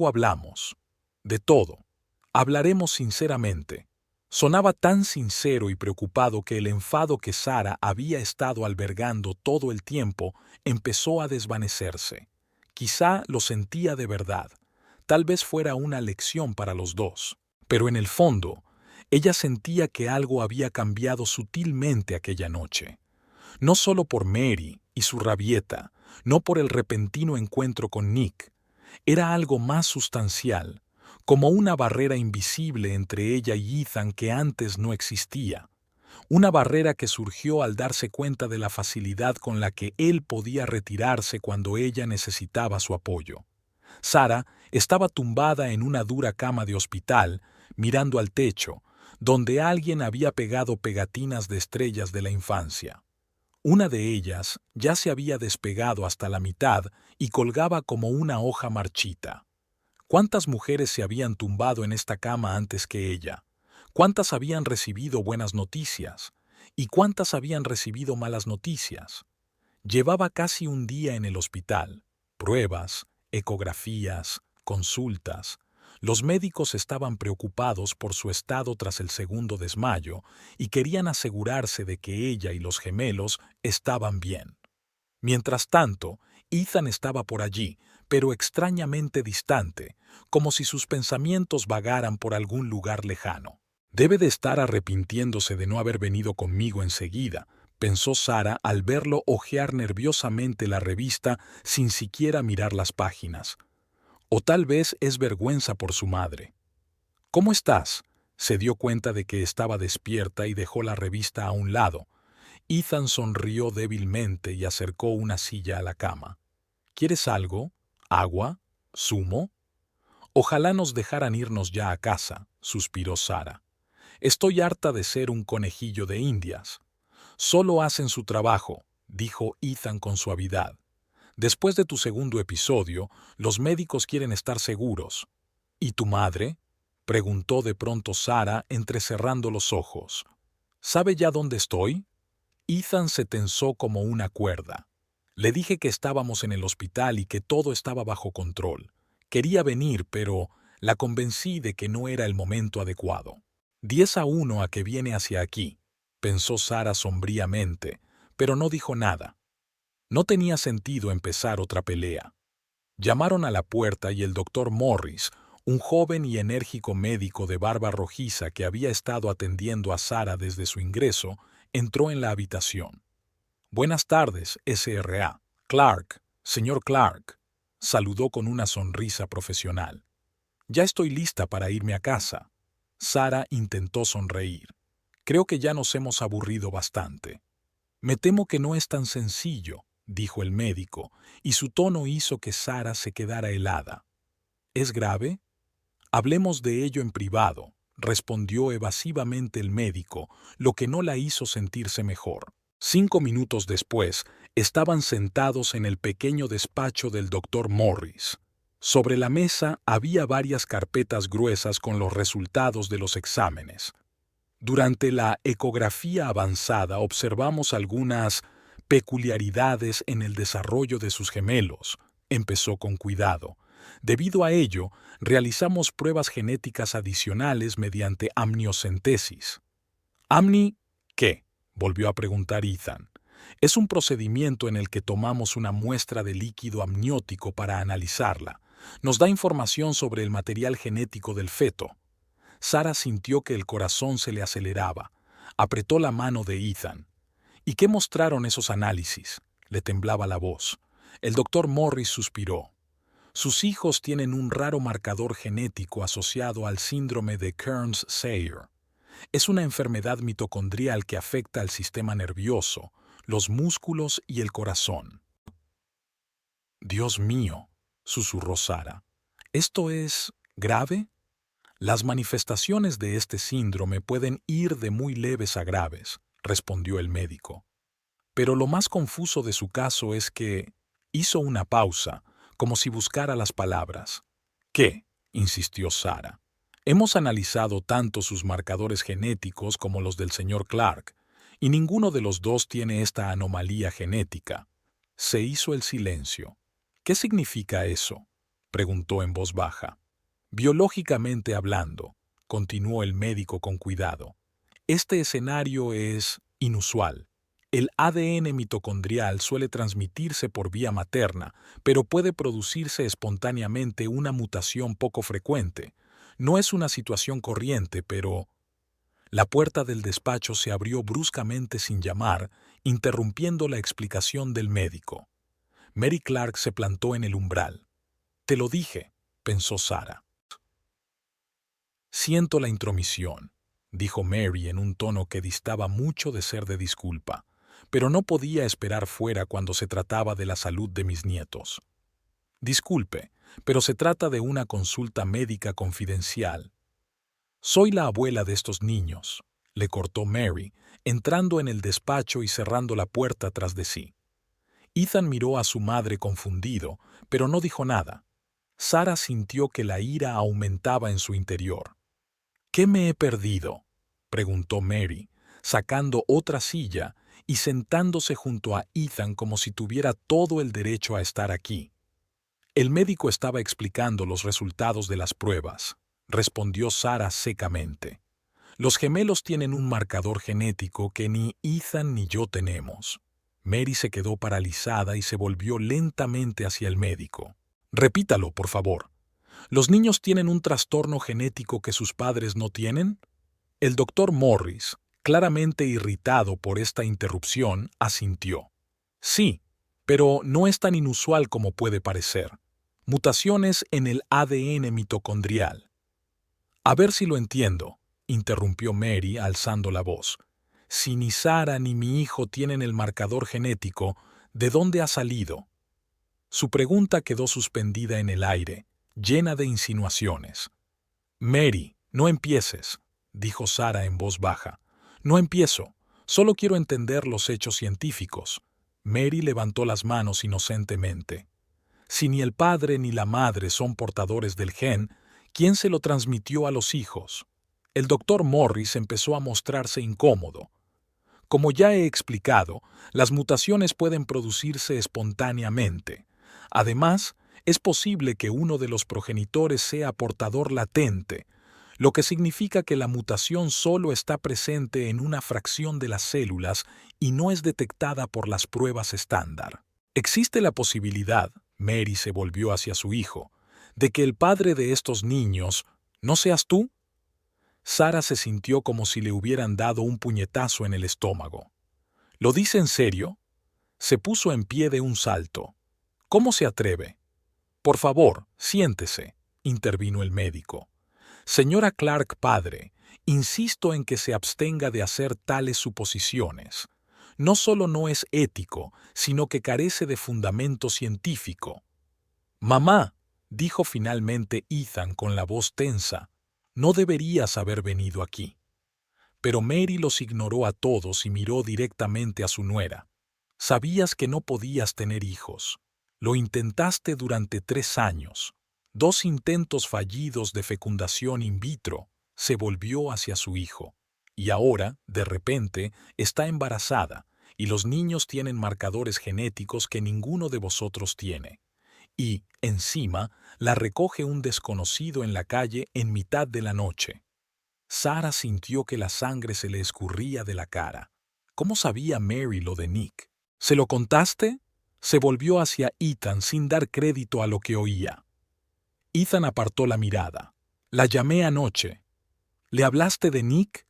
hablamos. De todo. Hablaremos sinceramente. Sonaba tan sincero y preocupado que el enfado que Sara había estado albergando todo el tiempo empezó a desvanecerse. Quizá lo sentía de verdad. Tal vez fuera una lección para los dos. Pero en el fondo, ella sentía que algo había cambiado sutilmente aquella noche. No solo por Mary y su rabieta, no por el repentino encuentro con Nick. Era algo más sustancial, como una barrera invisible entre ella y Ethan que antes no existía. Una barrera que surgió al darse cuenta de la facilidad con la que él podía retirarse cuando ella necesitaba su apoyo. Sara estaba tumbada en una dura cama de hospital, mirando al techo, donde alguien había pegado pegatinas de estrellas de la infancia. Una de ellas ya se había despegado hasta la mitad y colgaba como una hoja marchita. ¿Cuántas mujeres se habían tumbado en esta cama antes que ella? ¿Cuántas habían recibido buenas noticias? ¿Y cuántas habían recibido malas noticias? Llevaba casi un día en el hospital. Pruebas, ecografías, consultas. Los médicos estaban preocupados por su estado tras el segundo desmayo y querían asegurarse de que ella y los gemelos estaban bien. Mientras tanto, Ethan estaba por allí, pero extrañamente distante, como si sus pensamientos vagaran por algún lugar lejano. Debe de estar arrepintiéndose de no haber venido conmigo enseguida, pensó Sara al verlo hojear nerviosamente la revista sin siquiera mirar las páginas. O tal vez es vergüenza por su madre. ¿Cómo estás? Se dio cuenta de que estaba despierta y dejó la revista a un lado. Ethan sonrió débilmente y acercó una silla a la cama. ¿Quieres algo? ¿Agua? ¿Zumo? Ojalá nos dejaran irnos ya a casa, suspiró Sara. Estoy harta de ser un conejillo de Indias. Solo hacen su trabajo, dijo Ethan con suavidad. Después de tu segundo episodio, los médicos quieren estar seguros. ¿Y tu madre?, preguntó de pronto Sara entrecerrando los ojos. ¿Sabe ya dónde estoy? Ethan se tensó como una cuerda. Le dije que estábamos en el hospital y que todo estaba bajo control. Quería venir, pero la convencí de que no era el momento adecuado. 10-1 a que viene hacia aquí, pensó Sara sombríamente, pero no dijo nada. No tenía sentido empezar otra pelea. Llamaron a la puerta y el doctor Morris, un joven y enérgico médico de barba rojiza que había estado atendiendo a Sara desde su ingreso, entró en la habitación. Buenas tardes, S.R.A. Clark, señor Clark, saludó con una sonrisa profesional. Ya estoy lista para irme a casa. Sara intentó sonreír. Creo que ya nos hemos aburrido bastante. Me temo que no es tan sencillo, dijo el médico, y su tono hizo que Sara se quedara helada. ¿Es grave? Hablemos de ello en privado, respondió evasivamente el médico, lo que no la hizo sentirse mejor. 5 minutos después, estaban sentados en el pequeño despacho del doctor Morris. Sobre la mesa había varias carpetas gruesas con los resultados de los exámenes. Durante la ecografía avanzada observamos algunas peculiaridades en el desarrollo de sus gemelos. Empezó con cuidado. Debido a ello, realizamos pruebas genéticas adicionales mediante amniocentesis. ¿Amni qué?, volvió a preguntar Ethan. Es un procedimiento en el que tomamos una muestra de líquido amniótico para analizarla. Nos da información sobre el material genético del feto. Sarah sintió que el corazón se le aceleraba. Apretó la mano de Ethan. ¿Y qué mostraron esos análisis? Le temblaba la voz. El doctor Morris suspiró. Sus hijos tienen un raro marcador genético asociado al síndrome de Kearns-Sayre. Es una enfermedad mitocondrial que afecta al sistema nervioso, los músculos y el corazón. Dios mío, susurró Sarah. ¿Esto es grave? Las manifestaciones de este síndrome pueden ir de muy leves a graves, respondió el médico. Pero lo más confuso de su caso es que hizo una pausa, como si buscara las palabras. ¿Qué?, insistió Sarah. Hemos analizado tanto sus marcadores genéticos como los del señor Clark, y ninguno de los dos tiene esta anomalía genética. Se hizo el silencio. ¿Qué significa eso?, preguntó en voz baja. Biológicamente hablando, continuó el médico con cuidado, este escenario es inusual. El ADN mitocondrial suele transmitirse por vía materna, pero puede producirse espontáneamente una mutación poco frecuente. No es una situación corriente, pero... La puerta del despacho se abrió bruscamente sin llamar, interrumpiendo la explicación del médico. Mary Clark se plantó en el umbral. «Te lo dije», pensó Sarah. «Siento la intromisión», dijo Mary en un tono que distaba mucho de ser de disculpa, pero no podía esperar fuera cuando se trataba de la salud de mis nietos. «Disculpe, pero se trata de una consulta médica confidencial». «Soy la abuela de estos niños», le cortó Mary, entrando en el despacho y cerrando la puerta tras de sí. Ethan miró a su madre confundido, pero no dijo nada. Sarah sintió que la ira aumentaba en su interior. «¿Qué me he perdido?», preguntó Mary, sacando otra silla y sentándose junto a Ethan como si tuviera todo el derecho a estar aquí. «El médico estaba explicando los resultados de las pruebas», respondió Sarah secamente. «Los gemelos tienen un marcador genético que ni Ethan ni yo tenemos». Mary se quedó paralizada y se volvió lentamente hacia el médico. «Repítalo, por favor. ¿Los niños tienen un trastorno genético que sus padres no tienen?» El doctor Morris, claramente irritado por esta interrupción, asintió. «Sí, pero no es tan inusual como puede parecer. Mutaciones en el ADN mitocondrial». «A ver si lo entiendo», interrumpió Mary alzando la voz. «Si ni Sarah ni mi hijo tienen el marcador genético, ¿de dónde ha salido?» Su pregunta quedó suspendida en el aire, llena de insinuaciones. «Mary, no empieces», dijo Sarah en voz baja. «No empiezo. Solo quiero entender los hechos científicos». Mary levantó las manos inocentemente. «Si ni el padre ni la madre son portadores del gen, ¿quién se lo transmitió a los hijos?» El doctor Morris empezó a mostrarse incómodo. «Como ya he explicado, las mutaciones pueden producirse espontáneamente. Además, es posible que uno de los progenitores sea portador latente, lo que significa que la mutación solo está presente en una fracción de las células y no es detectada por las pruebas estándar. Existe la posibilidad», Mary se volvió hacia su hijo, «de que el padre de estos niños no seas tú». Sarah se sintió como si le hubieran dado un puñetazo en el estómago. «¿Lo dice en serio?». Se puso en pie de un salto. «¿Cómo se atreve?». «Por favor, siéntese», intervino el médico. «Señora Clark padre, insisto en que se abstenga de hacer tales suposiciones. No solo no es ético, sino que carece de fundamento científico». «Mamá», dijo finalmente Ethan con la voz tensa. No deberías haber venido aquí. Pero Mary los ignoró a todos y miró directamente a su nuera. Sabías que no podías tener hijos. Lo intentaste durante 3 años. 2 intentos fallidos de fecundación in vitro. Se volvió hacia su hijo. Y ahora, de repente, está embarazada, y los niños tienen marcadores genéticos que ninguno de vosotros tiene. Y, encima, la recoge un desconocido en la calle en mitad de la noche. Sarah sintió que la sangre se le escurría de la cara. ¿Cómo sabía Mary lo de Nick? ¿Se lo contaste? Se volvió hacia Ethan sin dar crédito a lo que oía. Ethan apartó la mirada. La llamé anoche. ¿Le hablaste de Nick?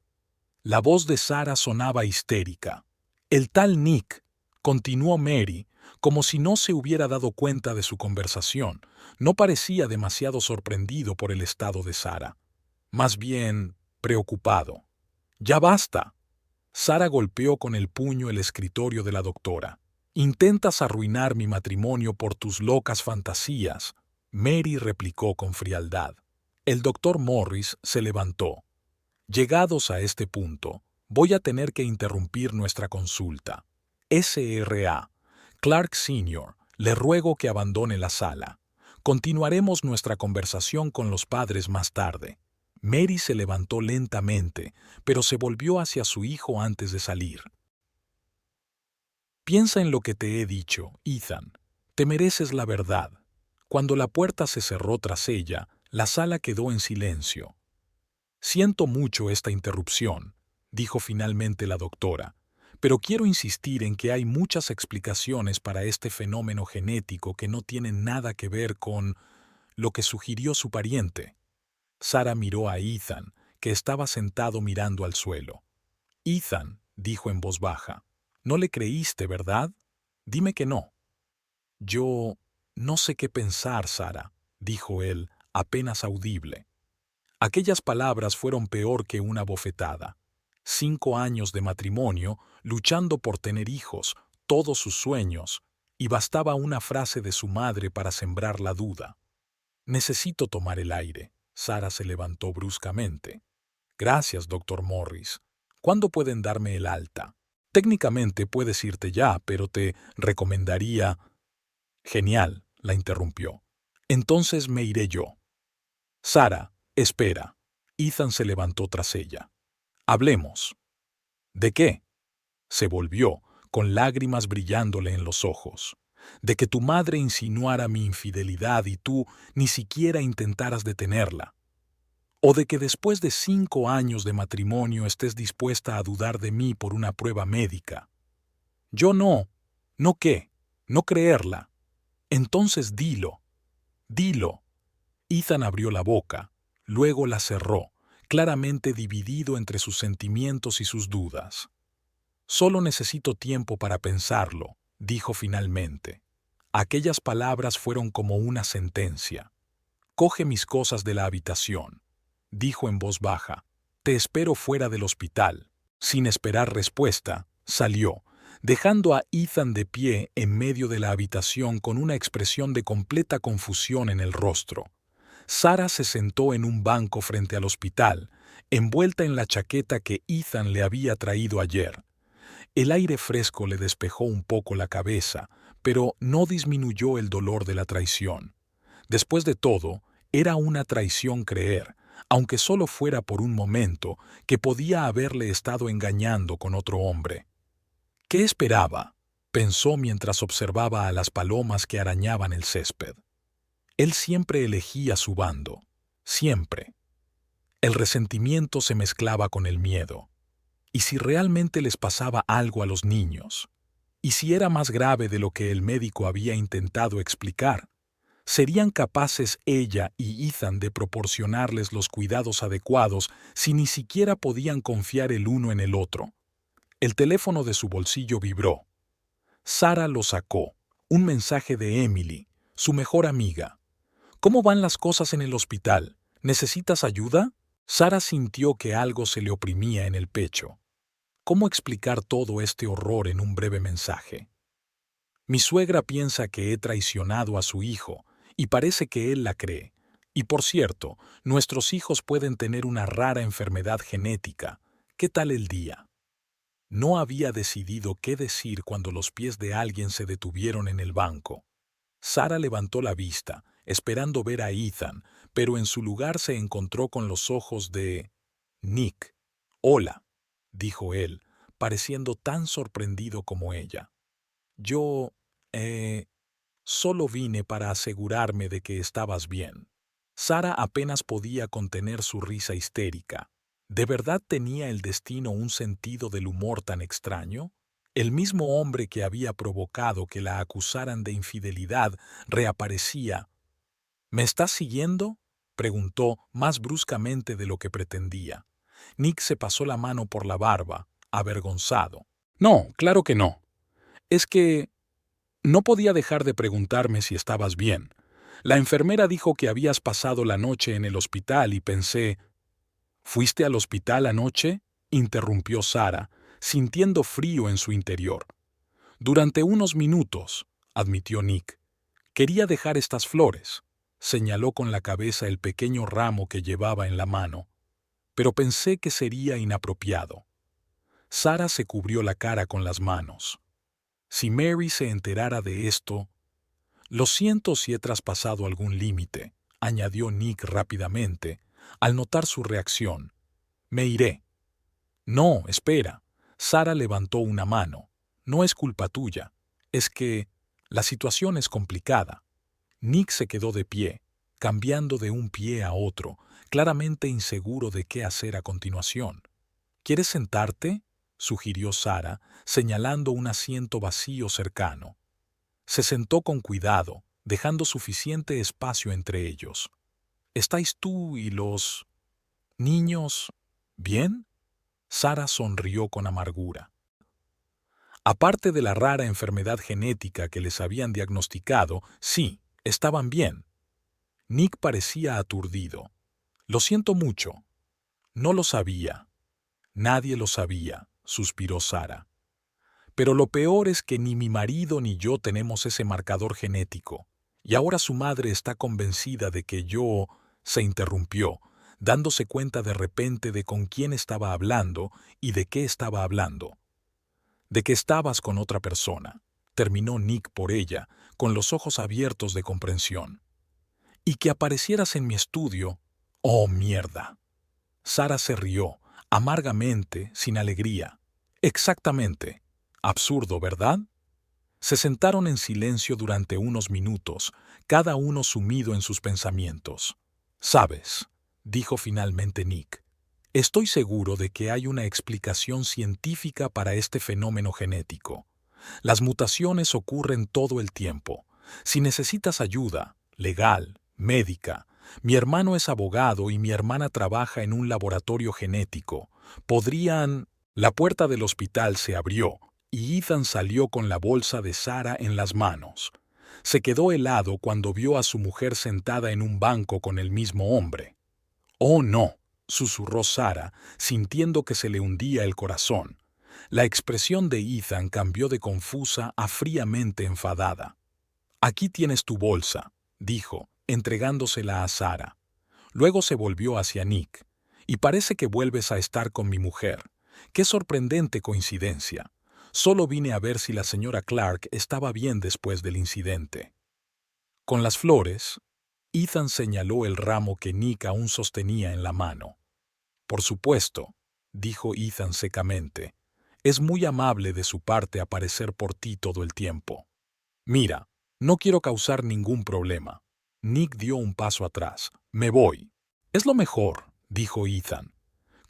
La voz de Sarah sonaba histérica. El tal Nick, continuó Mary, como si no se hubiera dado cuenta de su conversación. No parecía demasiado sorprendido por el estado de Sarah. Más bien, preocupado. ¡Ya basta! Sarah golpeó con el puño el escritorio de la doctora. «Intentas arruinar mi matrimonio por tus locas fantasías», Mary replicó con frialdad. El doctor Morris se levantó. «Llegados a este punto, voy a tener que interrumpir nuestra consulta. S.R.A. Clark Sr., le ruego que abandone la sala. Continuaremos nuestra conversación con los padres más tarde». Mary se levantó lentamente, pero se volvió hacia su hijo antes de salir. «Piensa en lo que te he dicho, Ethan. Te mereces la verdad». Cuando la puerta se cerró tras ella, la sala quedó en silencio. «Siento mucho esta interrupción», dijo finalmente la doctora, «pero quiero insistir en que hay muchas explicaciones para este fenómeno genético que no tienen nada que ver con lo que sugirió su pariente». Sarah miró a Ethan, que estaba sentado mirando al suelo. «Ethan», dijo en voz baja, «no le creíste, ¿verdad? Dime que no». «Yo no sé qué pensar, Sarah», dijo él, apenas audible. Aquellas palabras fueron peor que una bofetada. 5 años de matrimonio, luchando por tener hijos, todos sus sueños, y bastaba una frase de su madre para sembrar la duda. «Necesito tomar el aire». Sarah se levantó bruscamente. «Gracias, doctor Morris. ¿Cuándo pueden darme el alta? Técnicamente puedes irte ya, pero te recomendaría...» «Genial», la interrumpió. «Entonces me iré yo». «Sarah, espera». Ethan se levantó tras ella. «Hablemos». «¿De qué?» Se volvió, con lágrimas brillándole en los ojos. «De que tu madre insinuara mi infidelidad y tú ni siquiera intentaras detenerla. O de que después de 5 años de matrimonio estés dispuesta a dudar de mí por una prueba médica». «Yo no. ¿No qué? No creerla». «Entonces dilo. Dilo». Ethan abrió la boca, luego la cerró, claramente dividido entre sus sentimientos y sus dudas. «Solo necesito tiempo para pensarlo», dijo finalmente. Aquellas palabras fueron como una sentencia. «Coge mis cosas de la habitación», dijo en voz baja. «Te espero fuera del hospital». Sin esperar respuesta, salió, dejando a Ethan de pie en medio de la habitación con una expresión de completa confusión en el rostro. Sarah se sentó en un banco frente al hospital, envuelta en la chaqueta que Ethan le había traído ayer. El aire fresco le despejó un poco la cabeza, pero no disminuyó el dolor de la traición. Después de todo, era una traición creer, aunque solo fuera por un momento, que podía haberle estado engañando con otro hombre. «¿Qué esperaba?», pensó mientras observaba a las palomas que arañaban el césped. Él siempre elegía su bando, siempre. El resentimiento se mezclaba con el miedo. ¿Y si realmente les pasaba algo a los niños? ¿Y si era más grave de lo que el médico había intentado explicar? ¿Serían capaces ella y Ethan de proporcionarles los cuidados adecuados si ni siquiera podían confiar el uno en el otro? El teléfono de su bolsillo vibró. Sarah lo sacó. Un mensaje de Emily, su mejor amiga. «¿Cómo van las cosas en el hospital? ¿Necesitas ayuda?» Sarah sintió que algo se le oprimía en el pecho. ¿Cómo explicar todo este horror en un breve mensaje? «Mi suegra piensa que he traicionado a su hijo, y parece que él la cree. Y por cierto, nuestros hijos pueden tener una rara enfermedad genética. ¿Qué tal el día? No había decidido qué decir cuando los pies de alguien se detuvieron en el banco. Sara levantó la vista, esperando ver a Ethan, pero en su lugar se encontró con los ojos de Nick. «Hola», dijo él, pareciendo tan sorprendido como ella. «Yo, solo vine para asegurarme de que estabas bien». Sara apenas podía contener su risa histérica. ¿De verdad tenía el destino un sentido del humor tan extraño? El mismo hombre que había provocado que la acusaran de infidelidad reaparecía. «¿Me estás siguiendo?», preguntó más bruscamente de lo que pretendía. Nick se pasó la mano por la barba, avergonzado. «No, claro que no. Es que no podía dejar de preguntarme si estabas bien. La enfermera dijo que habías pasado la noche en el hospital y pensé». «¿Fuiste al hospital anoche?», interrumpió Sara, sintiendo frío en su interior. «Durante unos minutos», admitió Nick. «Quería dejar estas flores», señaló con la cabeza el pequeño ramo que llevaba en la mano. «Pero pensé que sería inapropiado». Sara se cubrió la cara con las manos. Si Mary se enterara de esto... «Lo siento si he traspasado algún límite», añadió Nick rápidamente, al notar su reacción. «Me iré». «No, espera». Sara levantó una mano. «No es culpa tuya. Es que la situación es complicada». Nick se quedó de pie, cambiando de un pie a otro, claramente inseguro de qué hacer a continuación. «¿Quieres sentarte?», sugirió Sara, señalando un asiento vacío cercano. Se sentó con cuidado, dejando suficiente espacio entre ellos. «¿Estáis tú y los niños bien?», Sara sonrió con amargura. Aparte de la rara enfermedad genética que les habían diagnosticado, sí, estaban bien. Nick parecía aturdido. «Lo siento mucho». «No lo sabía». «Nadie lo sabía», suspiró Sara. «Pero lo peor es que ni mi marido ni yo tenemos ese marcador genético. Y ahora su madre está convencida de que yo...» Se interrumpió, dándose cuenta de repente de con quién estaba hablando y de qué estaba hablando. «De que estabas con otra persona», terminó Nick por ella, con los ojos abiertos de comprensión. «Y que aparecieras en mi estudio...» «Oh, mierda». Sara se rió, amargamente, sin alegría. «Exactamente. Absurdo, ¿verdad?». Se sentaron en silencio durante unos minutos, cada uno sumido en sus pensamientos. «¿Sabes?», dijo finalmente Nick. «Estoy seguro de que hay una explicación científica para este fenómeno genético. Las mutaciones ocurren todo el tiempo. Si necesitas ayuda, legal, médica, mi hermano es abogado y mi hermana trabaja en un laboratorio genético. Podrían...». La puerta del hospital se abrió y Ethan salió con la bolsa de Sara en las manos. Se quedó helado cuando vio a su mujer sentada en un banco con el mismo hombre. «Oh, no», susurró Sara, sintiendo que se le hundía el corazón. La expresión de Ethan cambió de confusa a fríamente enfadada. «Aquí tienes tu bolsa», dijo, entregándosela a Sara. Luego se volvió hacia Nick. «Y parece que vuelves a estar con mi mujer. Qué sorprendente coincidencia. Solo vine a ver si la señora Clark estaba bien después del incidente». Con las flores, Ethan señaló el ramo que Nick aún sostenía en la mano. «Por supuesto», dijo Ethan secamente. «Es muy amable de su parte aparecer por ti todo el tiempo. Mira, no quiero causar ningún problema». Nick dio un paso atrás. «Me voy». «Es lo mejor», dijo Ethan.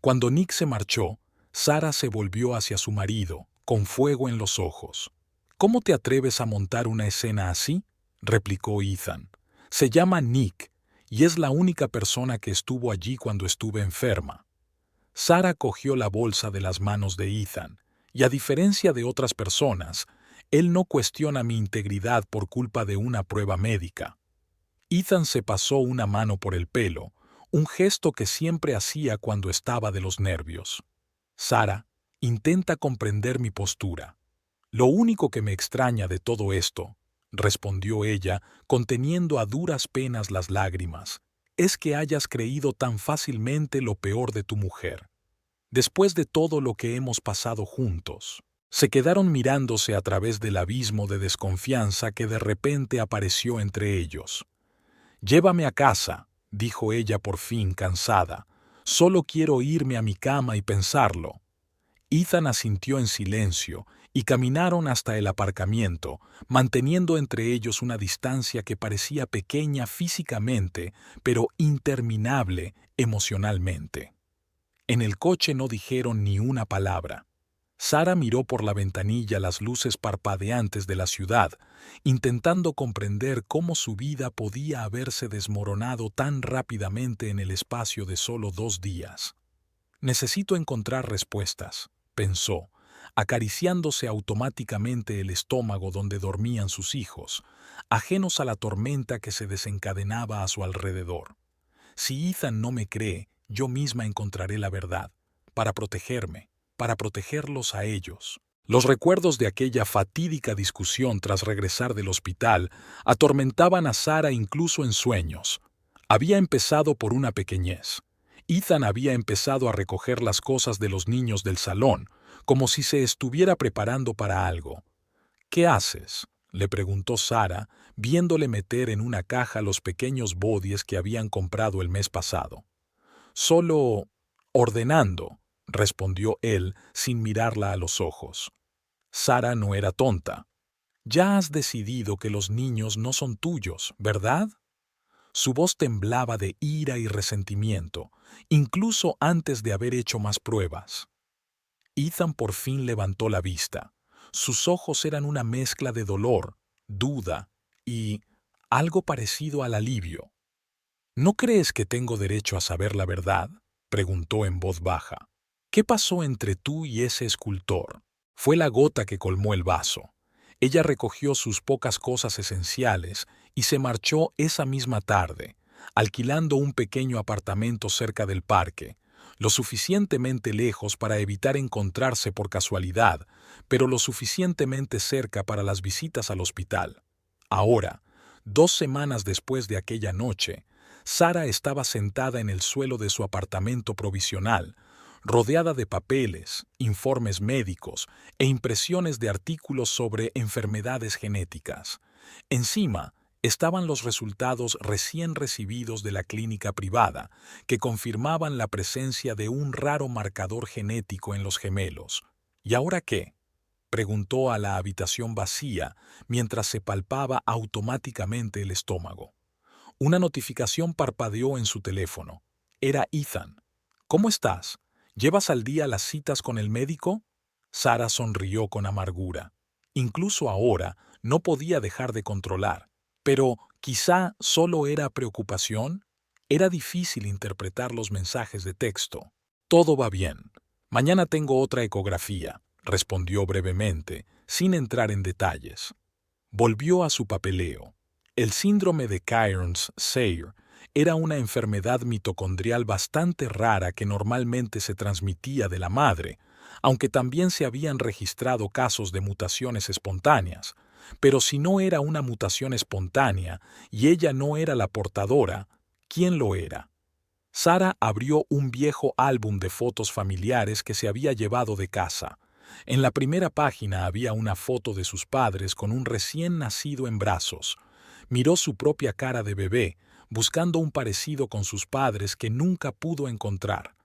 Cuando Nick se marchó, Sara se volvió hacia su marido, con fuego en los ojos. «¿Cómo te atreves a montar una escena así?», replicó Ethan. «Se llama Nick, y es la única persona que estuvo allí cuando estuve enferma». Sara cogió la bolsa de las manos de Ethan, y a diferencia de otras personas, él no cuestiona mi integridad por culpa de una prueba médica. Ethan se pasó una mano por el pelo, un gesto que siempre hacía cuando estaba de los nervios. «Sara, intenta comprender mi postura. Lo único que me extraña de todo esto», respondió ella, conteniendo a duras penas las lágrimas, es que hayas creído tan fácilmente lo peor de tu mujer. Después de todo lo que hemos pasado juntos. Se quedaron mirándose a través del abismo de desconfianza que de repente apareció entre ellos. «Llévame a casa», dijo ella por fin, cansada. «Solo quiero irme a mi cama y pensarlo». Ethan asintió en silencio y caminaron hasta el aparcamiento, manteniendo entre ellos una distancia que parecía pequeña físicamente, pero interminable emocionalmente. En el coche no dijeron ni una palabra. Sara miró por la ventanilla las luces parpadeantes de la ciudad, intentando comprender cómo su vida podía haberse desmoronado tan rápidamente en el espacio de solo 2 días. «Necesito encontrar respuestas», pensó, acariciándose automáticamente el estómago donde dormían sus hijos, ajenos a la tormenta que se desencadenaba a su alrededor. «Si Ethan no me cree, yo misma encontraré la verdad, para protegerme, para protegerlos a ellos». Los recuerdos de aquella fatídica discusión tras regresar del hospital atormentaban a Sara incluso en sueños. Había empezado por una pequeñez. Ethan había empezado a recoger las cosas de los niños del salón, como si se estuviera preparando para algo. «¿Qué haces?», le preguntó Sara, viéndole meter en una caja los pequeños bodies que habían comprado el mes pasado. «Solo ordenando», respondió él sin mirarla a los ojos. Sara no era tonta. «Ya has decidido que los niños no son tuyos, ¿verdad?». Su voz temblaba de ira y resentimiento, incluso antes de haber hecho más pruebas. Ethan por fin levantó la vista. Sus ojos eran una mezcla de dolor, duda y algo parecido al alivio. «¿No crees que tengo derecho a saber la verdad?», preguntó en voz baja. «¿Qué pasó entre tú y ese escultor?». Fue la gota que colmó el vaso. Ella recogió sus pocas cosas esenciales y se marchó esa misma tarde, alquilando un pequeño apartamento cerca del parque, lo suficientemente lejos para evitar encontrarse por casualidad, pero lo suficientemente cerca para las visitas al hospital. Ahora, 2 semanas después de aquella noche, Sara estaba sentada en el suelo de su apartamento provisional, rodeada de papeles, informes médicos e impresiones de artículos sobre enfermedades genéticas. Encima, estaban los resultados recién recibidos de la clínica privada, que confirmaban la presencia de un raro marcador genético en los gemelos. «¿Y ahora qué?», preguntó a la habitación vacía mientras se palpaba automáticamente el estómago. Una notificación parpadeó en su teléfono. Era Ethan. «¿Cómo estás? ¿Llevas al día las citas con el médico?». Sara sonrió con amargura. Incluso ahora no podía dejar de controlar. Pero quizá solo era preocupación. Era difícil interpretar los mensajes de texto. «Todo va bien. Mañana tengo otra ecografía», respondió brevemente, sin entrar en detalles. Volvió a su papeleo. El síndrome de Kearns-Sayre era una enfermedad mitocondrial bastante rara que normalmente se transmitía de la madre, aunque también se habían registrado casos de mutaciones espontáneas. Pero si no era una mutación espontánea y ella no era la portadora, ¿quién lo era? Sara abrió un viejo álbum de fotos familiares que se había llevado de casa. En la primera página había una foto de sus padres con un recién nacido en brazos. Miró su propia cara de bebé, buscando un parecido con sus padres que nunca pudo encontrar.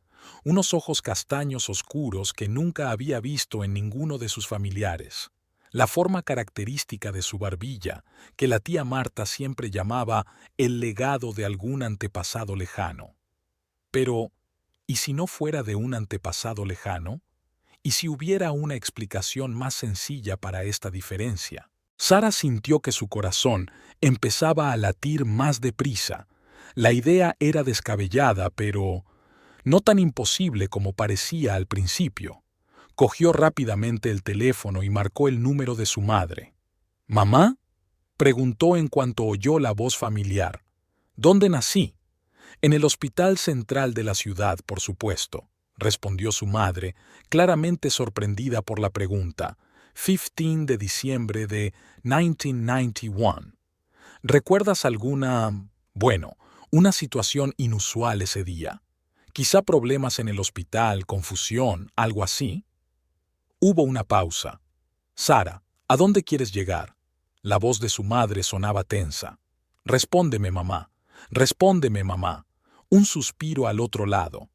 Unos ojos castaños oscuros que nunca había visto en ninguno de sus familiares. La forma característica de su barbilla, que la tía Marta siempre llamaba el legado de algún antepasado lejano. Pero, ¿y si no fuera de un antepasado lejano? ¿Y si hubiera una explicación más sencilla para esta diferencia? Sara sintió que su corazón empezaba a latir más deprisa. La idea era descabellada, pero no tan imposible como parecía al principio. Cogió rápidamente el teléfono y marcó el número de su madre. «¿Mamá?», preguntó en cuanto oyó la voz familiar. «¿Dónde nací?». «En el hospital central de la ciudad, por supuesto», respondió su madre, claramente sorprendida por la pregunta. 15 de diciembre de 1991. «¿Recuerdas alguna, Una situación inusual ese día. Quizá problemas en el hospital, confusión, algo así. Hubo una pausa. Sara, ¿a dónde quieres llegar? La voz de su madre sonaba tensa. Respóndeme, mamá. Respóndeme, mamá. Un suspiro al otro lado.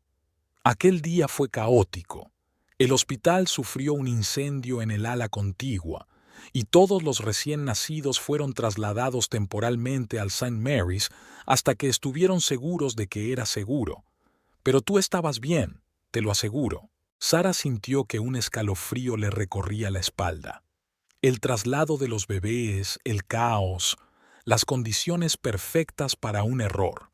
Aquel día fue caótico. El hospital sufrió un incendio en el ala contigua y todos los recién nacidos fueron trasladados temporalmente al St. Mary's hasta que estuvieron seguros de que era seguro. Pero tú estabas bien, te lo aseguro. Sara sintió que un escalofrío le recorría la espalda. El traslado de los bebés, el caos, las condiciones perfectas para un error.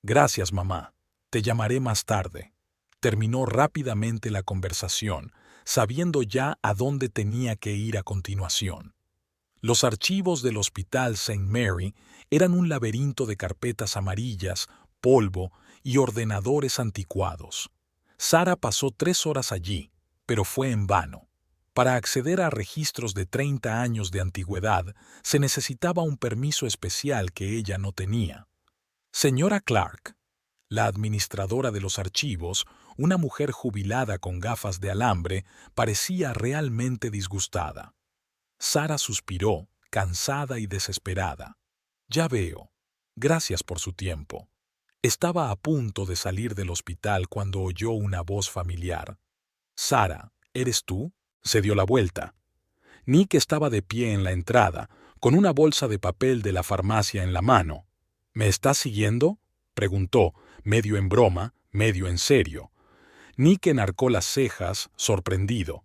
Gracias, mamá. Te llamaré más tarde. Terminó rápidamente la conversación, sabiendo ya a dónde tenía que ir a continuación. Los archivos del Hospital St. Mary eran un laberinto de carpetas amarillas, polvo y ordenadores anticuados. Sara pasó 3 horas allí, pero fue en vano. Para acceder a registros de 30 años de antigüedad, se necesitaba un permiso especial que ella no tenía. Señora Clark, la administradora de los archivos, una mujer jubilada con gafas de alambre, parecía realmente disgustada. Sara suspiró, cansada y desesperada. Ya veo. Gracias por su tiempo. Estaba a punto de salir del hospital cuando oyó una voz familiar. Sara, ¿eres tú? Se dio la vuelta. Nick estaba de pie en la entrada, con una bolsa de papel de la farmacia en la mano. ¿Me estás siguiendo?, preguntó, medio en broma, medio en serio. Nick enarcó las cejas, sorprendido.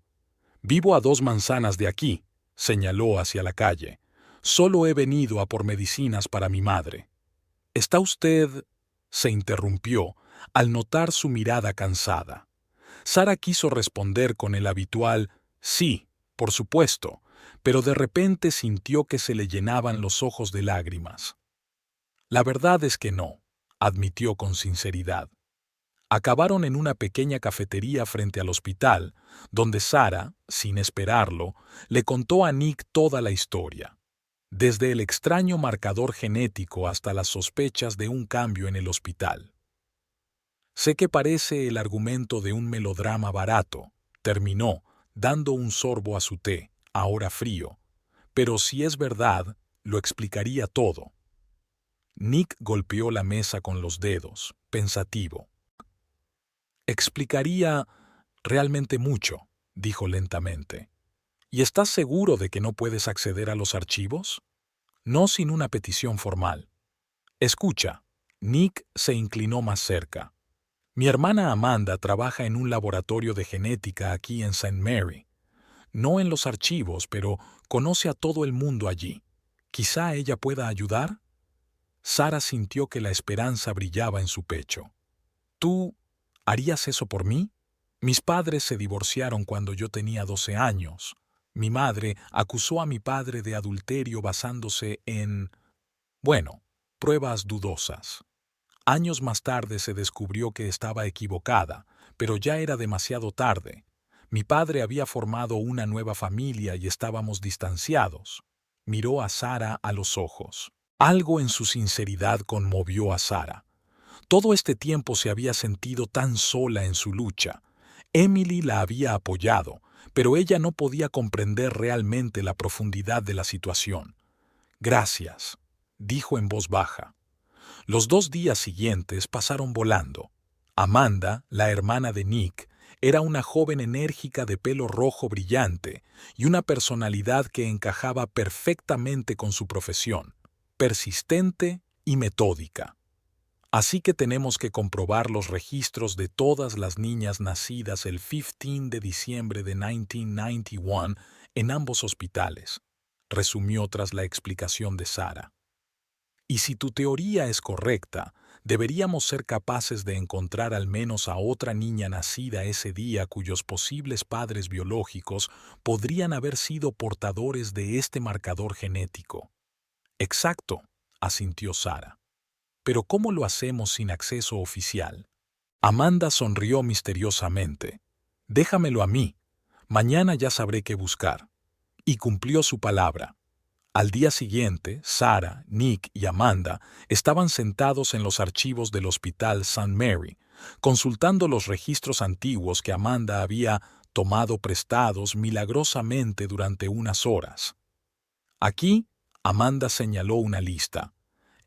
Vivo a 2 manzanas de aquí, señaló hacia la calle. Solo he venido a por medicinas para mi madre. ¿Está usted...? Se interrumpió al notar su mirada cansada. Sara quiso responder con el habitual sí, por supuesto, pero de repente sintió que se le llenaban los ojos de lágrimas. La verdad es que no, admitió con sinceridad. Acabaron en una pequeña cafetería frente al hospital, donde Sara, sin esperarlo, le contó a Nick toda la historia. Desde el extraño marcador genético hasta las sospechas de un cambio en el hospital. Sé que parece el argumento de un melodrama barato, terminó, dando un sorbo a su té, ahora frío, pero si es verdad, lo explicaría todo. Nick golpeó la mesa con los dedos, pensativo. Explicaría realmente mucho, dijo lentamente. ¿Y estás seguro de que no puedes acceder a los archivos? No sin una petición formal. Escucha, Nick se inclinó más cerca. Mi hermana Amanda trabaja en un laboratorio de genética aquí en St. Mary. No en los archivos, pero conoce a todo el mundo allí. ¿Quizá ella pueda ayudar? Sara sintió que la esperanza brillaba en su pecho. ¿Tú harías eso por mí? Mis padres se divorciaron cuando yo tenía 12 años. Mi madre acusó a mi padre de adulterio basándose en, bueno, pruebas dudosas. Años más tarde se descubrió que estaba equivocada, pero ya era demasiado tarde. Mi padre había formado una nueva familia y estábamos distanciados. Miró a Sara a los ojos. Algo en su sinceridad conmovió a Sara. Todo este tiempo se había sentido tan sola en su lucha. Emily la había apoyado, pero ella no podía comprender realmente la profundidad de la situación. Gracias, dijo en voz baja. Los 2 días siguientes pasaron volando. Amanda, la hermana de Nick, era una joven enérgica de pelo rojo brillante y una personalidad que encajaba perfectamente con su profesión, persistente y metódica. Así que tenemos que comprobar los registros de todas las niñas nacidas el 15 de diciembre de 1991 en ambos hospitales, resumió tras la explicación de Sara. Y si tu teoría es correcta, deberíamos ser capaces de encontrar al menos a otra niña nacida ese día cuyos posibles padres biológicos podrían haber sido portadores de este marcador genético. Exacto, asintió Sara. Pero ¿cómo lo hacemos sin acceso oficial? Amanda sonrió misteriosamente. Déjamelo a mí. Mañana ya sabré qué buscar. Y cumplió su palabra. Al día siguiente, Sarah, Nick y Amanda estaban sentados en los archivos del Hospital St. Mary, consultando los registros antiguos que Amanda había tomado prestados milagrosamente durante unas horas. Aquí, Amanda señaló una lista.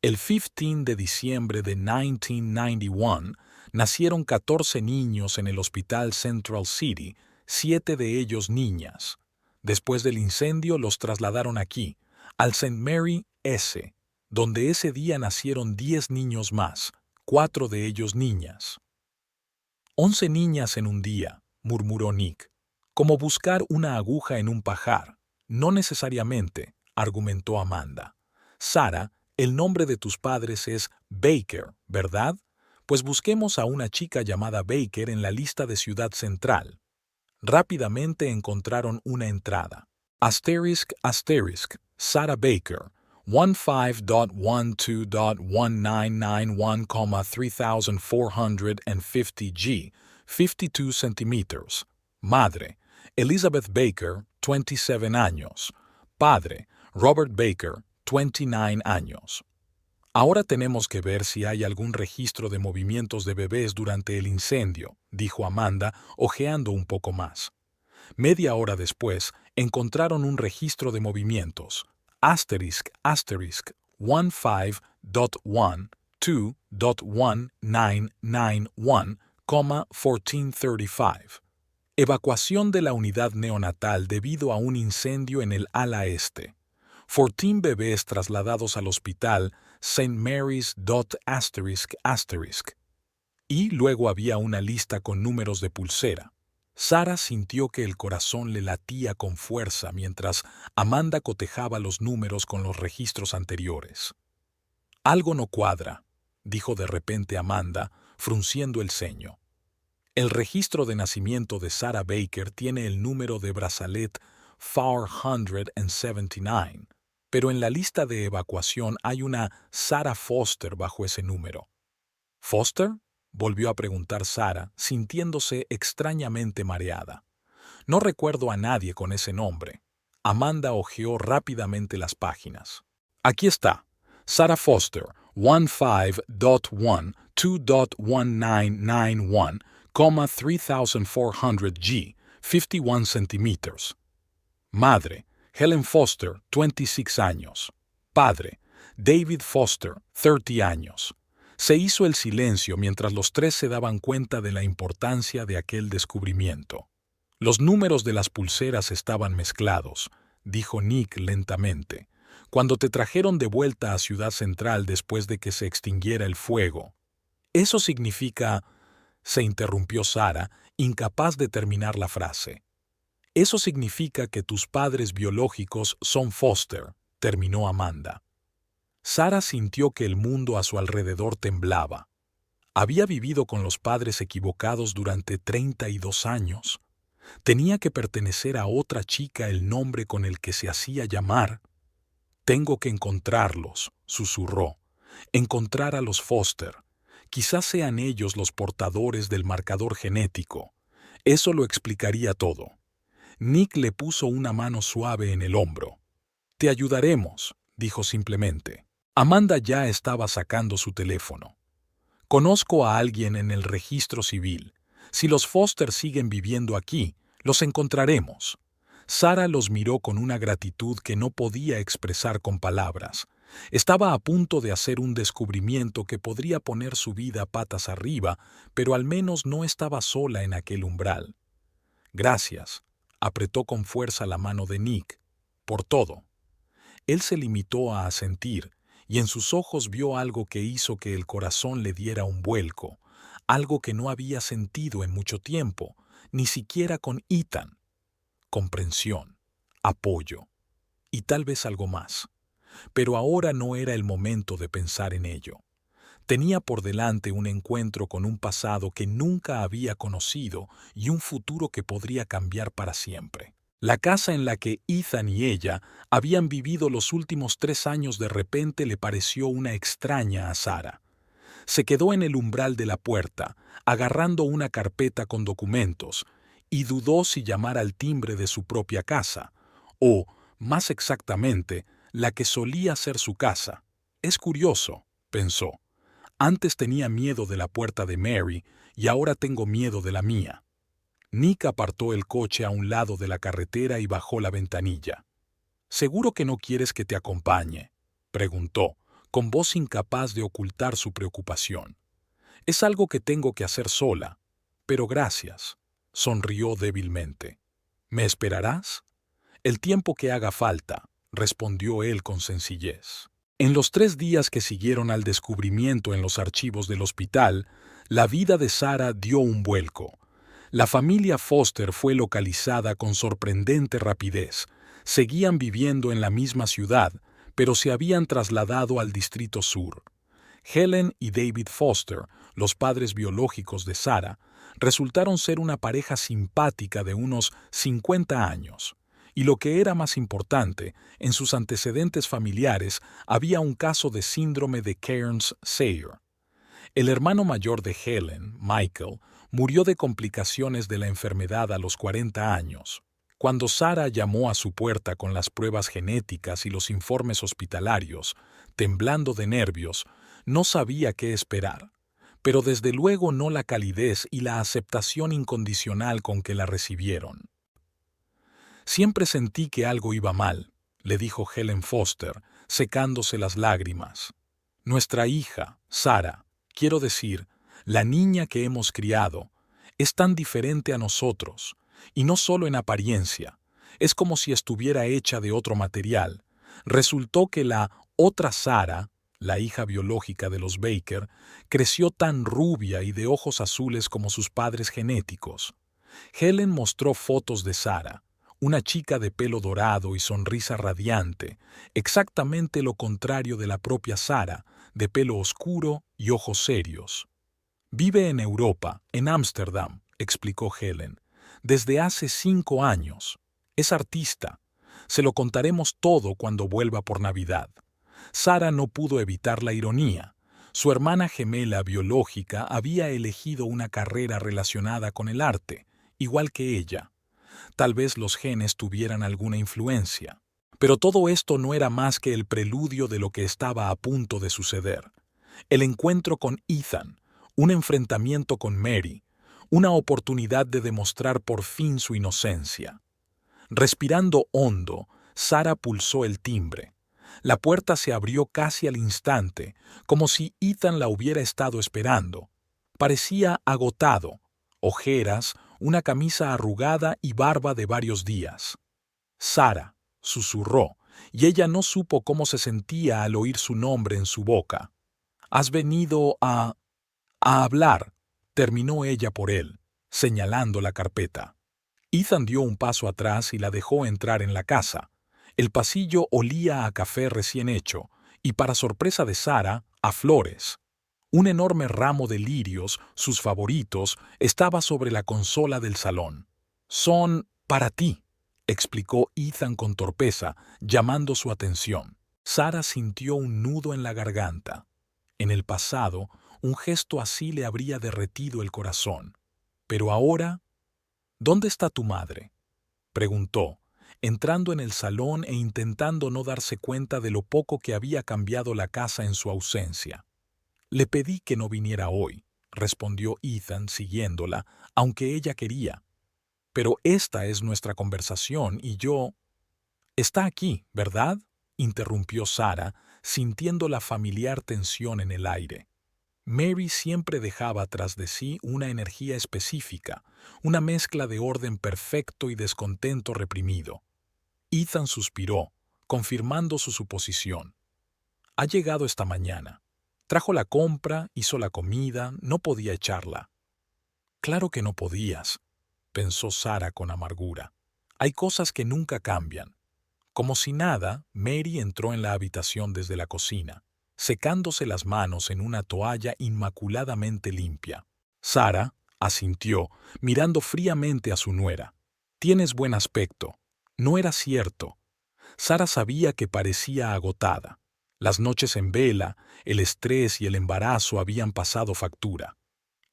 El 15 de diciembre de 1991 nacieron 14 niños en el Hospital Central City, 7 de ellos niñas. Después del incendio los trasladaron aquí, al St. Mary S., donde ese día nacieron 10 niños más, 4 de ellos niñas. 11 niñas en un día, murmuró Nick. Como buscar una aguja en un pajar. No necesariamente, argumentó Amanda. Sarah, el nombre de tus padres es Baker, ¿verdad? Pues busquemos a una chica llamada Baker en la lista de Ciudad Central. Rápidamente encontraron una entrada. Asterisk, Sarah Baker, 15.12.1991,3450 G, 52 centímetros. Madre, Elizabeth Baker, 27 años. Padre, Robert Baker, 29 años. Ahora tenemos que ver si hay algún registro de movimientos de bebés durante el incendio, dijo Amanda, hojeando un poco más. Media hora después, encontraron un registro de movimientos. Asterisk, 15.12.1991,1435. Evacuación de la unidad neonatal debido a un incendio en el ala este. 14 bebés trasladados al hospital St. Mary's. Y luego había una lista con números de pulsera. Sarah sintió que el corazón le latía con fuerza mientras Amanda cotejaba los números con los registros anteriores. Algo no cuadra, dijo de repente Amanda, frunciendo el ceño. El registro de nacimiento de Sarah Baker tiene el número de brazalete 479, pero en la lista de evacuación hay una Sarah Foster bajo ese número. ¿Foster?, volvió a preguntar Sarah, sintiéndose extrañamente mareada. No recuerdo a nadie con ese nombre. Amanda hojeó rápidamente las páginas. Aquí está. Sarah Foster, 15.1.2.1991,3400 G, 51 centímetros. Madre, Helen Foster, 26 años. Padre, David Foster, 30 años. Se hizo el silencio mientras los tres se daban cuenta de la importancia de aquel descubrimiento. Los números de las pulseras estaban mezclados, dijo Nick lentamente, cuando te trajeron de vuelta a Ciudad Central después de que se extinguiera el fuego. Eso significa, se interrumpió Sarah, incapaz de terminar la frase. Eso significa que tus padres biológicos son Foster, terminó Amanda. Sarah sintió que el mundo a su alrededor temblaba. Había vivido con los padres equivocados durante 32 años. Tenía que pertenecer a otra chica el nombre con el que se hacía llamar. Tengo que encontrarlos, susurró. Encontrar a los Foster. Quizás sean ellos los portadores del marcador genético. Eso lo explicaría todo. Nick le puso una mano suave en el hombro. Te ayudaremos, dijo simplemente. Amanda ya estaba sacando su teléfono. Conozco a alguien en el registro civil. Si los Foster siguen viviendo aquí, los encontraremos. Sarah los miró con una gratitud que no podía expresar con palabras. Estaba a punto de hacer un descubrimiento que podría poner su vida patas arriba, pero al menos no estaba sola en aquel umbral. Gracias, apretó con fuerza la mano de Nick, por todo. Él se limitó a asentir, y en sus ojos vio algo que hizo que el corazón le diera un vuelco, algo que no había sentido en mucho tiempo, ni siquiera con Ethan. Comprensión, apoyo, y tal vez algo más. Pero ahora no era el momento de pensar en ello. Tenía por delante un encuentro con un pasado que nunca había conocido y un futuro que podría cambiar para siempre. La casa en la que Ethan y ella habían vivido los últimos 3 años de repente le pareció una extraña a Sarah. Se quedó en el umbral de la puerta, agarrando una carpeta con documentos, y dudó si llamar al timbre de su propia casa, o, más exactamente, la que solía ser su casa. Es curioso, pensó. Antes tenía miedo de la puerta de Mary y ahora tengo miedo de la mía. Nick apartó el coche a un lado de la carretera y bajó la ventanilla. ¿Seguro que no quieres que te acompañe?, preguntó, con voz incapaz de ocultar su preocupación. Es algo que tengo que hacer sola, pero gracias, sonrió débilmente. ¿Me esperarás? El tiempo que haga falta, respondió él con sencillez. En los 3 días que siguieron al descubrimiento en los archivos del hospital, la vida de Sarah dio un vuelco. La familia Foster fue localizada con sorprendente rapidez. Seguían viviendo en la misma ciudad, pero se habían trasladado al Distrito Sur. Helen y David Foster, los padres biológicos de Sarah, resultaron ser una pareja simpática de unos 50 años. Y lo que era más importante, en sus antecedentes familiares había un caso de síndrome de Kearns-Sayre. El hermano mayor de Helen, Michael, murió de complicaciones de la enfermedad a los 40 años. Cuando Sarah llamó a su puerta con las pruebas genéticas y los informes hospitalarios, temblando de nervios, no sabía qué esperar, pero desde luego no la calidez y la aceptación incondicional con que la recibieron. Siempre sentí que algo iba mal, le dijo Helen Foster, secándose las lágrimas. Nuestra hija, Sarah, quiero decir, la niña que hemos criado, es tan diferente a nosotros, y no solo en apariencia, es como si estuviera hecha de otro material. Resultó que la otra Sarah, la hija biológica de los Baker, creció tan rubia y de ojos azules como sus padres genéticos. Helen mostró fotos de Sarah, una chica de pelo dorado y sonrisa radiante, exactamente lo contrario de la propia Sarah, de pelo oscuro y ojos serios. Vive en Europa, en Ámsterdam, explicó Helen, desde hace 5 años. Es artista. Se lo contaremos todo cuando vuelva por Navidad. Sarah no pudo evitar la ironía. Su hermana gemela biológica había elegido una carrera relacionada con el arte, igual que ella. Tal vez los genes tuvieran alguna influencia. Pero todo esto no era más que el preludio de lo que estaba a punto de suceder. El encuentro con Ethan, un enfrentamiento con Mary, una oportunidad de demostrar por fin su inocencia. Respirando hondo, Sarah pulsó el timbre. La puerta se abrió casi al instante, como si Ethan la hubiera estado esperando. Parecía agotado, ojeras, una camisa arrugada y barba de varios días. Sarah, susurró, y ella no supo cómo se sentía al oír su nombre en su boca. «Has venido a hablar», terminó ella por él, señalando la carpeta. Ethan dio un paso atrás y la dejó entrar en la casa. El pasillo olía a café recién hecho, y para sorpresa de Sarah, a flores. Un enorme ramo de lirios, sus favoritos, estaba sobre la consola del salón. «Son para ti», explicó Ethan con torpeza, llamando su atención. Sarah sintió un nudo en la garganta. En el pasado, un gesto así le habría derretido el corazón. Pero ahora, ¿dónde está tu madre?, preguntó, entrando en el salón e intentando no darse cuenta de lo poco que había cambiado la casa en su ausencia. Le pedí que no viniera hoy, respondió Ethan siguiéndola, aunque ella quería. Pero esta es nuestra conversación y yo... Está aquí, ¿verdad?, interrumpió Sarah, sintiendo la familiar tensión en el aire. Mary siempre dejaba tras de sí una energía específica, una mezcla de orden perfecto y descontento reprimido. Ethan suspiró, confirmando su suposición. Ha llegado esta mañana. Trajo la compra, hizo la comida, no podía echarla. Claro que no podías, pensó Sarah con amargura. Hay cosas que nunca cambian. Como si nada, Mary entró en la habitación desde la cocina, secándose las manos en una toalla inmaculadamente limpia. Sarah asintió, mirando fríamente a su nuera. Tienes buen aspecto. No era cierto. Sarah sabía que parecía agotada. Las noches en vela, el estrés y el embarazo habían pasado factura.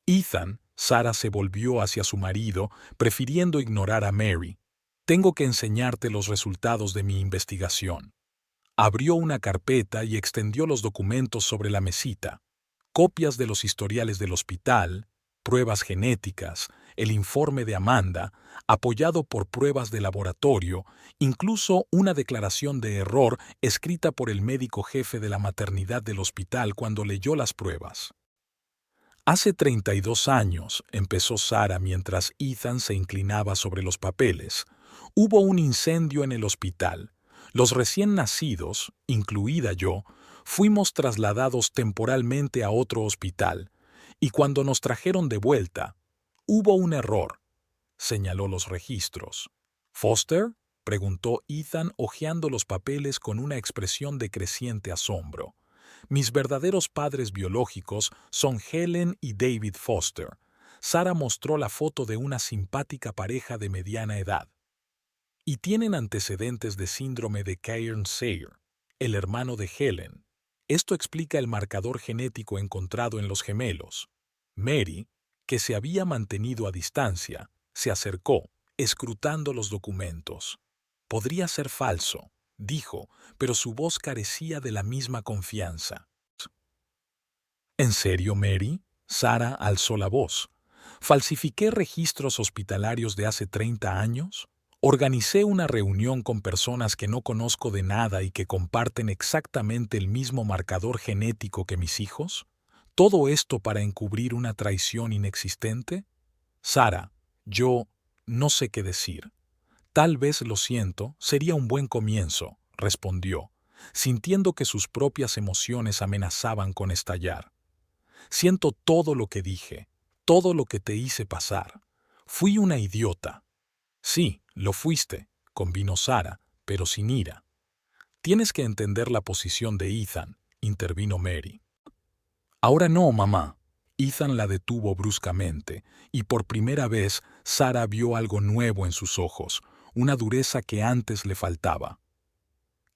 Ethan, Sarah se volvió hacia su marido, prefiriendo ignorar a Mary. Tengo que enseñarte los resultados de mi investigación. Abrió una carpeta y extendió los documentos sobre la mesita. Copias de los historiales del hospital, pruebas genéticas, el informe de Amanda, apoyado por pruebas de laboratorio, incluso una declaración de error escrita por el médico jefe de la maternidad del hospital cuando leyó las pruebas. Hace 32 años, empezó Sara mientras Ethan se inclinaba sobre los papeles, hubo un incendio en el hospital. Los recién nacidos, incluida yo, fuimos trasladados temporalmente a otro hospital, y cuando nos trajeron de vuelta, hubo un error, señaló los registros. ¿Foster?, preguntó Ethan hojeando los papeles con una expresión de creciente asombro. Mis verdaderos padres biológicos son Helen y David Foster. Sara mostró la foto de una simpática pareja de mediana edad. Y tienen antecedentes de síndrome de Cairns-Sayre, el hermano de Helen. Esto explica el marcador genético encontrado en los gemelos. Mary, que se había mantenido a distancia, se acercó, escrutando los documentos. Podría ser falso, dijo, pero su voz carecía de la misma confianza. ¿En serio, Mary? Sara alzó la voz. ¿Falsifiqué registros hospitalarios de hace 30 años? ¿Organicé una reunión con personas que no conozco de nada y que comparten exactamente el mismo marcador genético que mis hijos? ¿Todo esto para encubrir una traición inexistente? Sara, yo no sé qué decir. Tal vez lo siento, sería un buen comienzo, respondió, sintiendo que sus propias emociones amenazaban con estallar. Siento todo lo que dije, todo lo que te hice pasar. Fui una idiota. Sí, lo fuiste, convino Sara, pero sin ira. Tienes que entender la posición de Ethan, intervino Mary. Ahora no, mamá. Ethan la detuvo bruscamente, y por primera vez Sara vio algo nuevo en sus ojos, una dureza que antes le faltaba.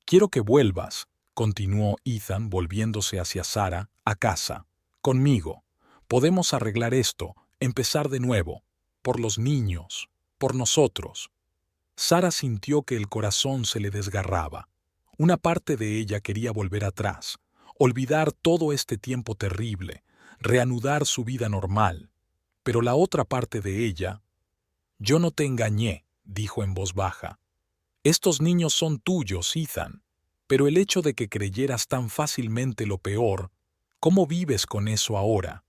Quiero que vuelvas, continuó Ethan volviéndose hacia Sara, a casa. Conmigo. Podemos arreglar esto, empezar de nuevo. Por los niños, por nosotros. Sara sintió que el corazón se le desgarraba. Una parte de ella quería volver atrás, olvidar todo este tiempo terrible, reanudar su vida normal. Pero la otra parte de ella... Yo no te engañé, dijo en voz baja. Estos niños son tuyos, Ethan. Pero el hecho de que creyeras tan fácilmente lo peor, ¿cómo vives con eso ahora?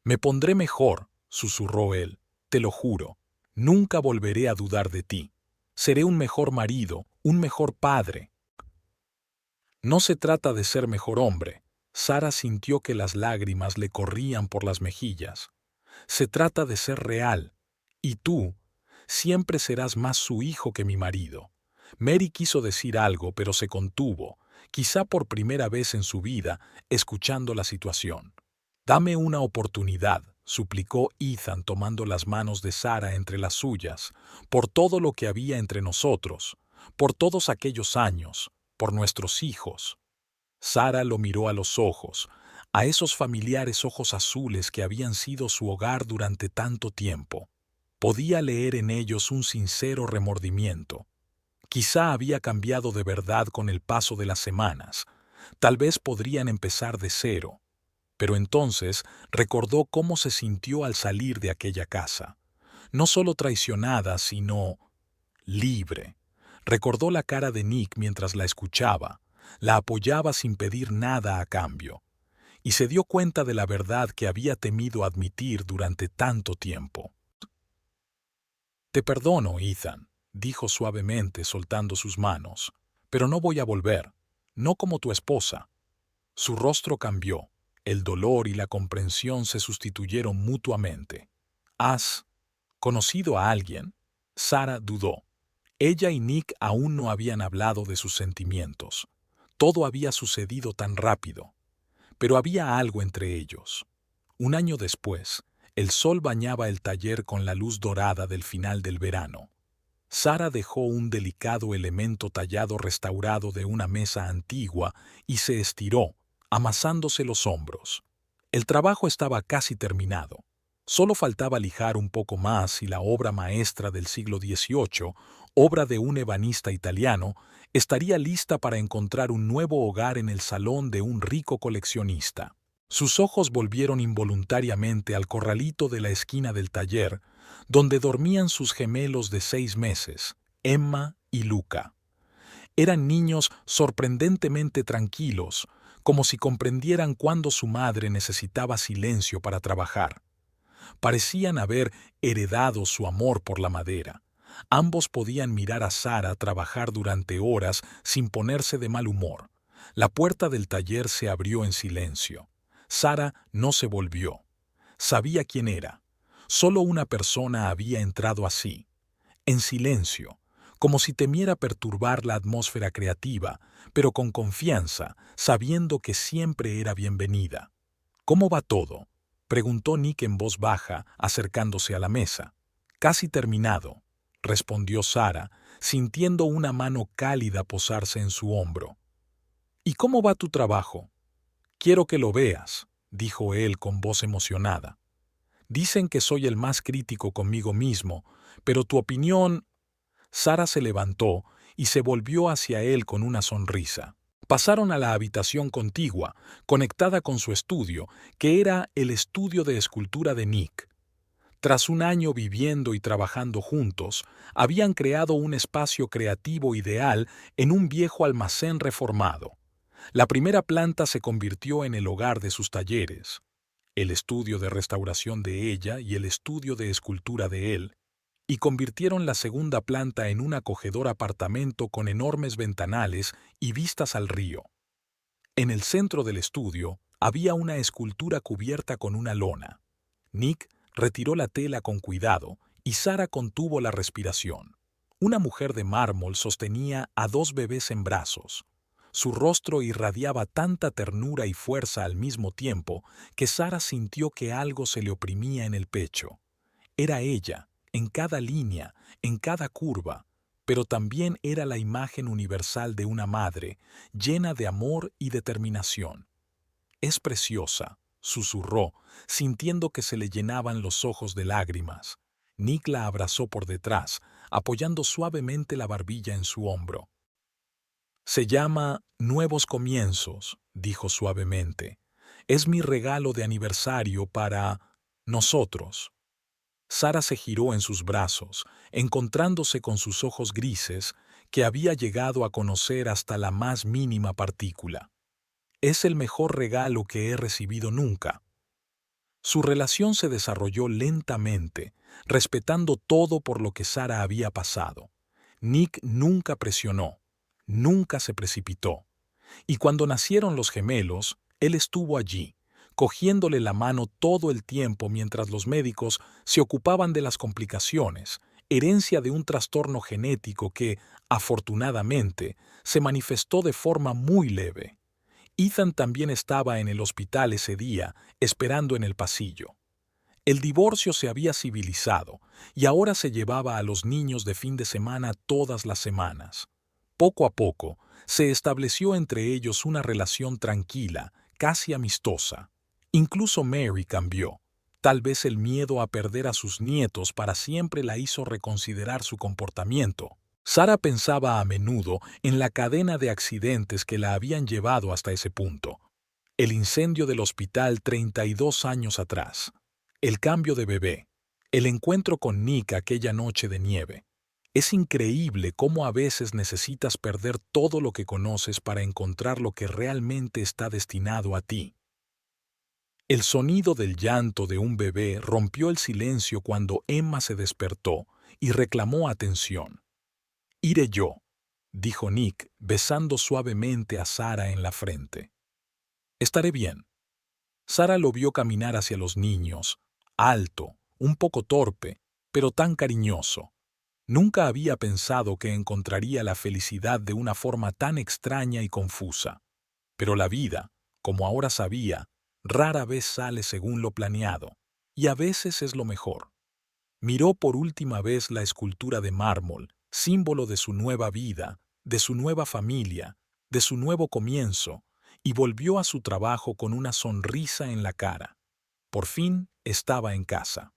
Me pondré mejor, susurró él, te lo juro. Nunca volveré a dudar de ti. Seré un mejor marido, un mejor padre. No se trata de ser mejor hombre. Sara sintió que las lágrimas le corrían por las mejillas. Se trata de ser real. Y tú siempre serás más su hijo que mi marido. Mary quiso decir algo, pero se contuvo, quizá por primera vez en su vida, escuchando la situación. Dame una oportunidad, suplicó Ethan tomando las manos de Sara entre las suyas, por todo lo que había entre nosotros, por todos aquellos años, por nuestros hijos. Sara lo miró a los ojos, a esos familiares ojos azules que habían sido su hogar durante tanto tiempo. Podía leer en ellos un sincero remordimiento. Quizá había cambiado de verdad con el paso de las semanas. Tal vez podrían empezar de cero. Pero entonces recordó cómo se sintió al salir de aquella casa. No solo traicionada, sino libre. Recordó la cara de Nick mientras la escuchaba, la apoyaba sin pedir nada a cambio, y se dio cuenta de la verdad que había temido admitir durante tanto tiempo. Te perdono, Ethan, dijo suavemente soltando sus manos, pero no voy a volver, no como tu esposa. Su rostro cambió. El dolor y la comprensión se sustituyeron mutuamente. ¿Has conocido a alguien? Sara dudó. Ella y Nick aún no habían hablado de sus sentimientos. Todo había sucedido tan rápido. Pero había algo entre ellos. Un año después, el sol bañaba el taller con la luz dorada del final del verano. Sara dejó un delicado elemento tallado restaurado de una mesa antigua y se estiró, amasándose los hombros. El trabajo estaba casi terminado. Solo faltaba lijar un poco más y la obra maestra del siglo XVIII, obra de un ebanista italiano, Estaría lista para encontrar un nuevo hogar en el salón de un rico coleccionista. Sus ojos volvieron involuntariamente al corralito de la esquina del taller, donde dormían sus gemelos de 6 meses, Emma y Luca. Eran niños sorprendentemente tranquilos, como si comprendieran cuándo su madre necesitaba silencio para trabajar. Parecían haber heredado su amor por la madera. Ambos podían mirar a Sara trabajar durante horas sin ponerse de mal humor. La puerta del taller se abrió en silencio. Sara no se volvió. Sabía quién era. Solo una persona había entrado así, en silencio, como si temiera perturbar la atmósfera creativa, pero con confianza, sabiendo que siempre era bienvenida. «¿Cómo va todo?», preguntó Nick en voz baja, acercándose a la mesa. «Casi terminado», respondió Sara, sintiendo una mano cálida posarse en su hombro. «¿Y cómo va tu trabajo?». «Quiero que lo veas», dijo él con voz emocionada. «Dicen que soy el más crítico conmigo mismo, pero tu opinión...». Sara se levantó y se volvió hacia él con una sonrisa. Pasaron a la habitación contigua, conectada con su estudio, que era el estudio de escultura de Nick. Tras un año viviendo y trabajando juntos, habían creado un espacio creativo ideal en un viejo almacén reformado. La primera planta se convirtió en el hogar de sus talleres, el estudio de restauración de ella y el estudio de escultura de él, y convirtieron la segunda planta en un acogedor apartamento con enormes ventanales y vistas al río. En el centro del estudio había una escultura cubierta con una lona. Nick retiró la tela con cuidado y Sara contuvo la respiración. Una mujer de mármol sostenía a 2 bebés en brazos. Su rostro irradiaba tanta ternura y fuerza al mismo tiempo que Sara sintió que algo se le oprimía en el pecho. Era ella, en cada línea, en cada curva, pero también era la imagen universal de una madre, llena de amor y determinación. «Es preciosa», susurró, sintiendo que se le llenaban los ojos de lágrimas. Nick la abrazó por detrás, apoyando suavemente la barbilla en su hombro. «Se llama Nuevos Comienzos», dijo suavemente. «Es mi regalo de aniversario para nosotros». Sara se giró en sus brazos, encontrándose con sus ojos grises, que había llegado a conocer hasta la más mínima partícula. «Es el mejor regalo que he recibido nunca». Su relación se desarrolló lentamente, respetando todo por lo que Sara había pasado. Nick nunca presionó, nunca se precipitó. Y cuando nacieron los gemelos, él estuvo allí, cogiéndole la mano todo el tiempo mientras los médicos se ocupaban de las complicaciones, herencia de un trastorno genético que, afortunadamente, se manifestó de forma muy leve. Ethan también estaba en el hospital ese día, esperando en el pasillo. El divorcio se había civilizado y ahora se llevaba a los niños de fin de semana todas las semanas. Poco a poco, se estableció entre ellos una relación tranquila, casi amistosa. Incluso Mary cambió. Tal vez el miedo a perder a sus nietos para siempre la hizo reconsiderar su comportamiento. Sara pensaba a menudo en la cadena de accidentes que la habían llevado hasta ese punto. El incendio del hospital 32 años atrás, el cambio de bebé, el encuentro con Nick aquella noche de nieve. Es increíble cómo a veces necesitas perder todo lo que conoces para encontrar lo que realmente está destinado a ti. El sonido del llanto de un bebé rompió el silencio cuando Emma se despertó y reclamó atención. «Iré yo», dijo Nick, besando suavemente a Sara en la frente. «Estaré bien». Sara lo vio caminar hacia los niños, alto, un poco torpe, pero tan cariñoso. Nunca había pensado que encontraría la felicidad de una forma tan extraña y confusa. Pero la vida, como ahora sabía, rara vez sale según lo planeado, y a veces es lo mejor. Miró por última vez la escultura de mármol, símbolo de su nueva vida, de su nueva familia, de su nuevo comienzo, y volvió a su trabajo con una sonrisa en la cara. Por fin estaba en casa.